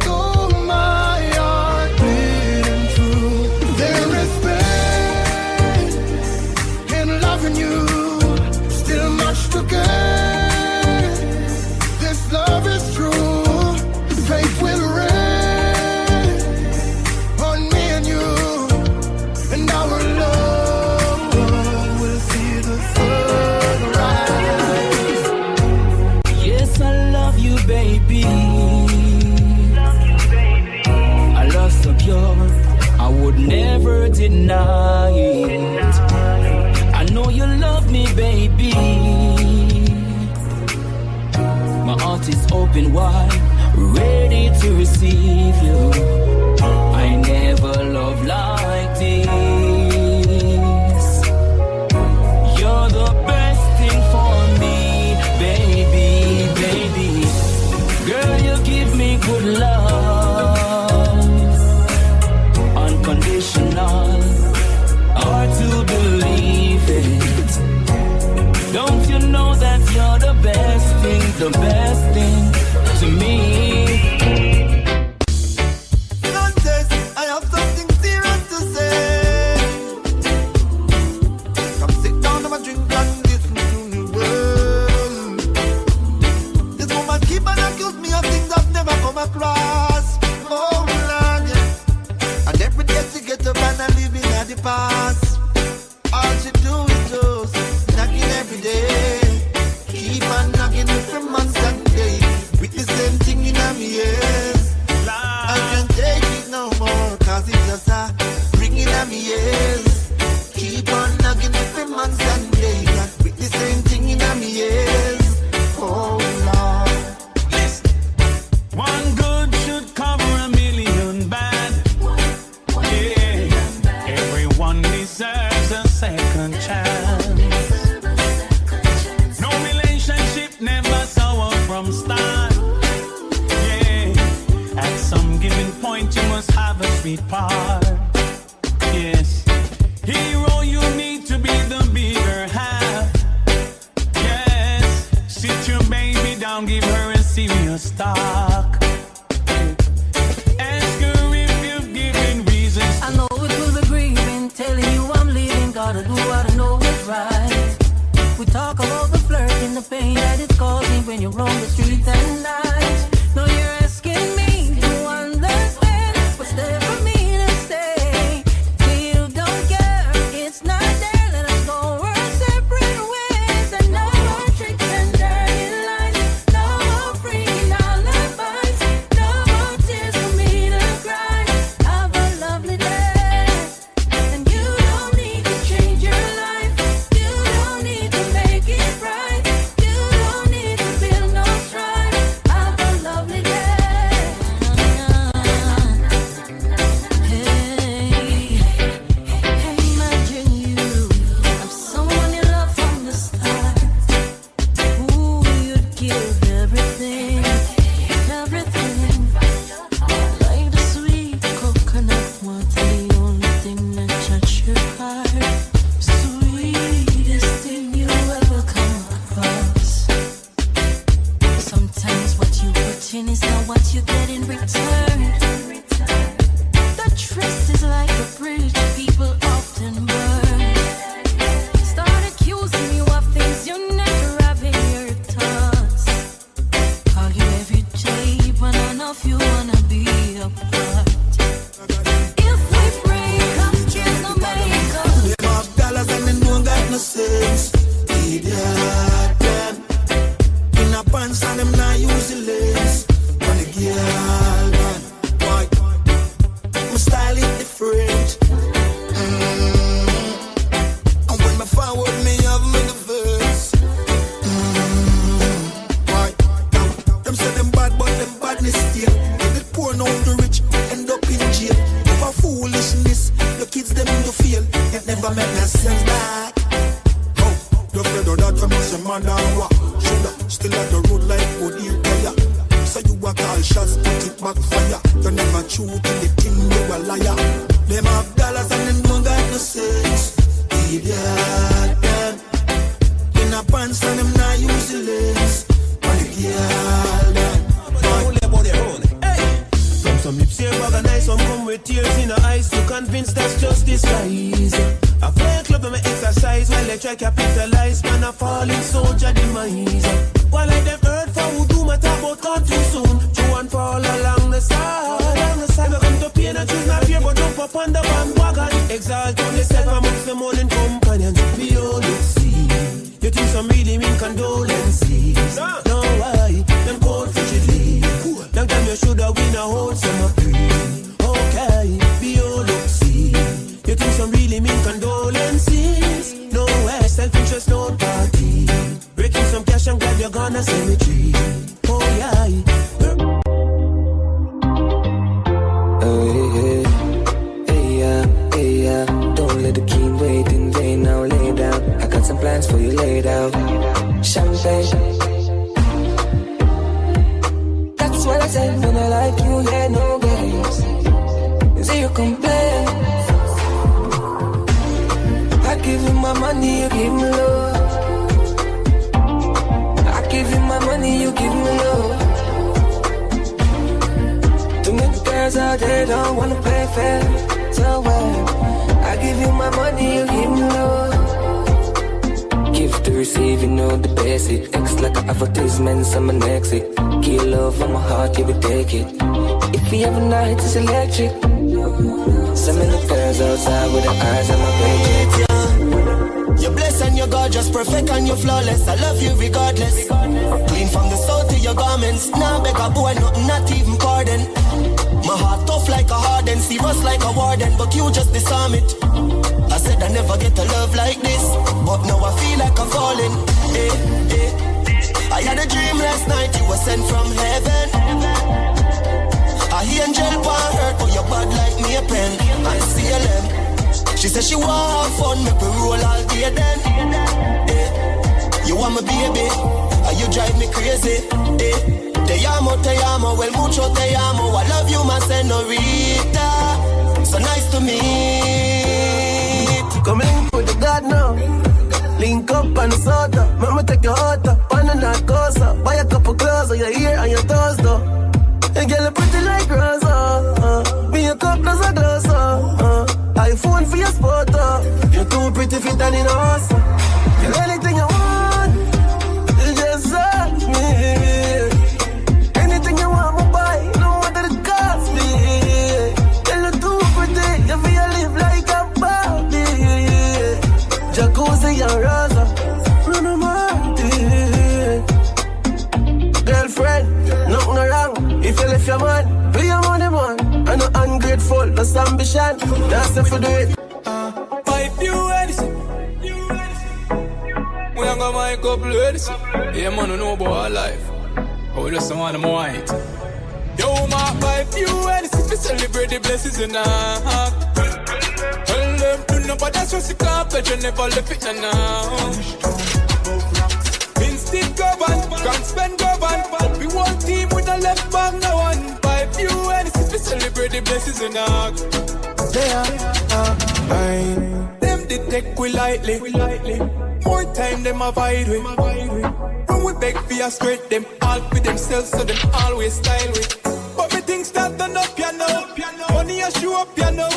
Though my heart beating true, there is pain in loving you, still much to gain. This love is true, faith will reign on me and you, and our love will see the sunrise.
Yes, I love you, baby. I love so pure, I would never deny it. I know you love me, baby. My heart is open wide, ready to receive you. I never loved like this. You're the best thing for me, baby, baby. Girl, you give me good love, unconditional, hard to believe it. Don't you know that you're the best thing to me?
Contest, I have something serious to say. Come sit down and drink and listen to me well. This woman keep on accuse me of things I've never come across. Oh Lord, yeah. And every day she get up and I live in the past. All she do is just knocking every day. Keep on knocking every month and day. With the same thing in my ears. I can't take it no more, cause it's just ringing at me ears. Keep on knocking every month and day. With the same thing in my ears. Oh Lord.
Listen, one good should cover a million bad. Yeah, everyone deserves a second chance. No relationship never sour from start. Yeah, at some given point you must have a sweet part. Yes, hero, you need to be the bigger half. Yes, sit your baby down, give her a serious talk. Ask her if you've given reasons.
I know it was a grieving, telling you I'm leaving. Gotta do what I know is right. We talk about the flirt and the pain that it's causing when you're on the streets at night. Now you're asking me to understand what's there for me to say. Still don't care, it's not there. Let us go our separate ways. And no more tricks and dirty lines, no more freaking alibis.
fridge, people often burn. Start accusing you of things you never have in your thoughts. Call you every day, but none of you wanna be apart. If we break up, there's no makeup.
Them have dollars and they don't got no sense. Idiot, them. In a pants and them not use the lace. On the girl, man. Why? My style is different. And when my forward me have me the verse. Why? Them say them bad, but them badness still. If it poor now the rich end up in jail. For foolishness, the kids them to feel. It never make no sense back. Oh, you afraid of that? You must say man down what? Shoulda still at the road like good you player. So you a call shots, put it back fire. You never shoot in the thing, you a liar. Them have dollars and them don't got no sense. Idiot, them. In a pants and them not use the lace. On the girl, them.
From some lips here organized, some come with tears in the eyes to convince that's just disguise. I play club and I exercise while they try capitalize. Man, I fall in soldier demise. While I them heard for who do my talk about gone too soon. Chew and fall along the side. I come to pain and choose my fear, but jump up on the bandwagon. Exalt on the self amongst the morning companions. We all look see. You think some really mean condolences? No, why? Them cold frigidly. Long time you shoulda win a whole summer free. Okay, be all look see. You think some really mean condolences? No way, self-interest, no party. Breaking some cash and grab your gun and cemetery. Oh yeah.
Hey, don't let the king wait in vain. Now lay down. I got some plans for you laid out. Champagne. That's what I said when I like you. Yeah, no games. Zero complaint. I give you my money, you give me love. I give you my money, you give me love. Too many girls out there don't wanna play fair. So well, I give you my money, you give me love. Give to receive, you know the basic. X like an advertisement, someone exit. Give love on my heart, you will take it. If we have a night, it's electric. So many girls outside with their eyes on my page.
You're blessed and you're gorgeous, perfect and you're flawless. I love you regardless. Clean from the soul to your garments. Now beg a boy, nothing, not even pardon. My heart tough like a harden, serious like a warden, but you just disarm it. I said I never get a love like this, but now I feel like I'm falling. I had a dream last night, you were sent from heaven. I hear angel want hurt, but you're bad like me a pen. I see a lamb. She said she want have fun, make me roll all day then. You want me baby, and you drive me crazy. Te amo, well mucho te amo. I love you, my senorita. So nice to meet.
Come link with the God now. Link up on the soda. Mama take your heart up on the narcosa. Buy a couple clothes on your ear and your toes though. And girl you pretty like Rosa. Me a cup does a gloss iPhone for your spot you're too pretty fit and in a house. Girl anything you want, you just ask me. Anything you want me buy, no matter the cost me. Girl you too pretty, you feel live like a Barbie. Jacuzzi and Rosa, Bruno Martin. Girlfriend, nothing wrong. If you left your man, be your money man. I'm not ungrateful, that's ambition. That's if you do it.
Pipe you Edison. We ain't gonna make up Edison. Yeah, man, don't know about our life. Oh, we just don't want them white. Yo, my pipe you Edison. We celebrate the blessings in our heart. Tell them to know, but that's what you can't pledge. You never left it now. Instinct govern, can't spend govern. We one team with a left back, no one. Pipe you Edison. We celebrate the blessings in our heart.
They are mine.
Them they take we lightly. More time them avoid we. When we beg for a straight, them all with themselves, so them always style we. But me things start turn up, you know. Money a show up, you know.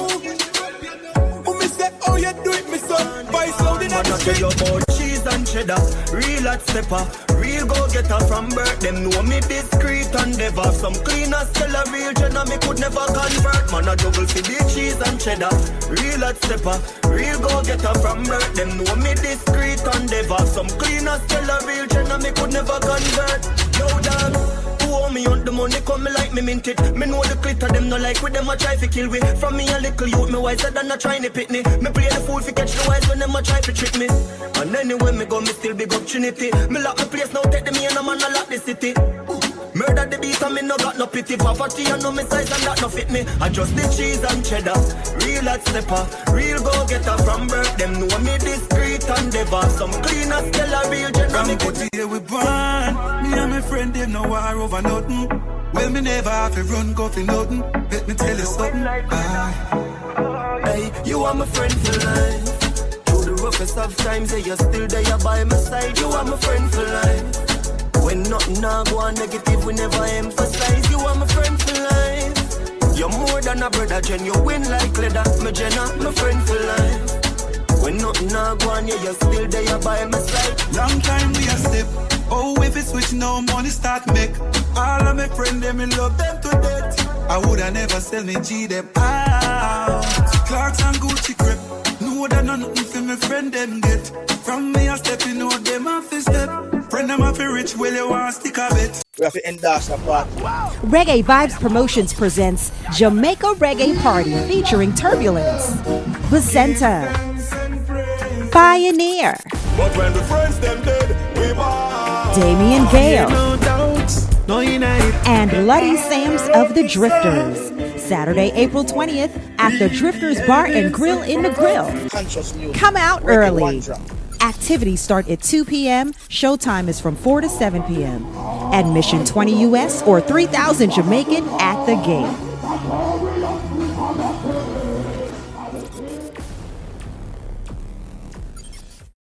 man, I tell you about cheese and cheddar. Real hot stepper, real go-getter from birth. Them know me discreet and never. Some cleaners tell a real jenna, me could never convert. Man, I double for the cheese and cheddar. Real hot stepper, real go-getter from birth. Them know me discreet and never. Some cleaners tell a real jenna, me could never convert. Yo, dog. Me on the money come me like me mint it. Me know the glitter them no like with them a try to kill we. From me a little youth me wiser than a trying to pit me. Me play the fool fi catch the wise when them a try to trick me. And anywhere me go me still big up Trinity. Me lock my place now take the me and a man a lock the city. Murder the beat and me no got no pity. Poverty and no me size and that no fit me. I just the cheese and cheddar. Real hot stepper, real go-getter from birth. Them know me discreet and never. Some cleaners tell a real general.
From good here we born. Me and my friend them no war over nothing. Well me never have to run go for nothing. Let me tell you something.
Hey, you are my friend for life. Through the roughest of times, yeah, you're still there by my side. You are my friend for life. When nothing now go on negative, we never emphasize. You are my friend for life. You're more than a brother, Jen. You win like leather, my Jenna, my friend for life. When nothing now go on, yeah, you're still there by my side.
Long time we a step. Oh, if it switch now, money start make. All of my friends, them me love them to death. I woulda never sell me G them out. Clarks and Gucci crep. Know that nothing for my friend them get. From me a step, you know them off the step. Friend them off rich, well you want stick a bit.
We have to endorse that part.
Reggae Vibes Promotions presents Jamaica Reggae Party featuring Turbulence, Vicenta, Pioneer,
But when the friends them dead, we buy.
Damian Gale,
No doubts, no unite.
and Luddy Sams of the Drifters. Saturday, April 20th at the Drifters Bar and Grill in the Grill. Come out early. Activities start at 2 p.m. Showtime is from 4 to 7 p.m. Admission $20 US or $3,000 Jamaican at the gate.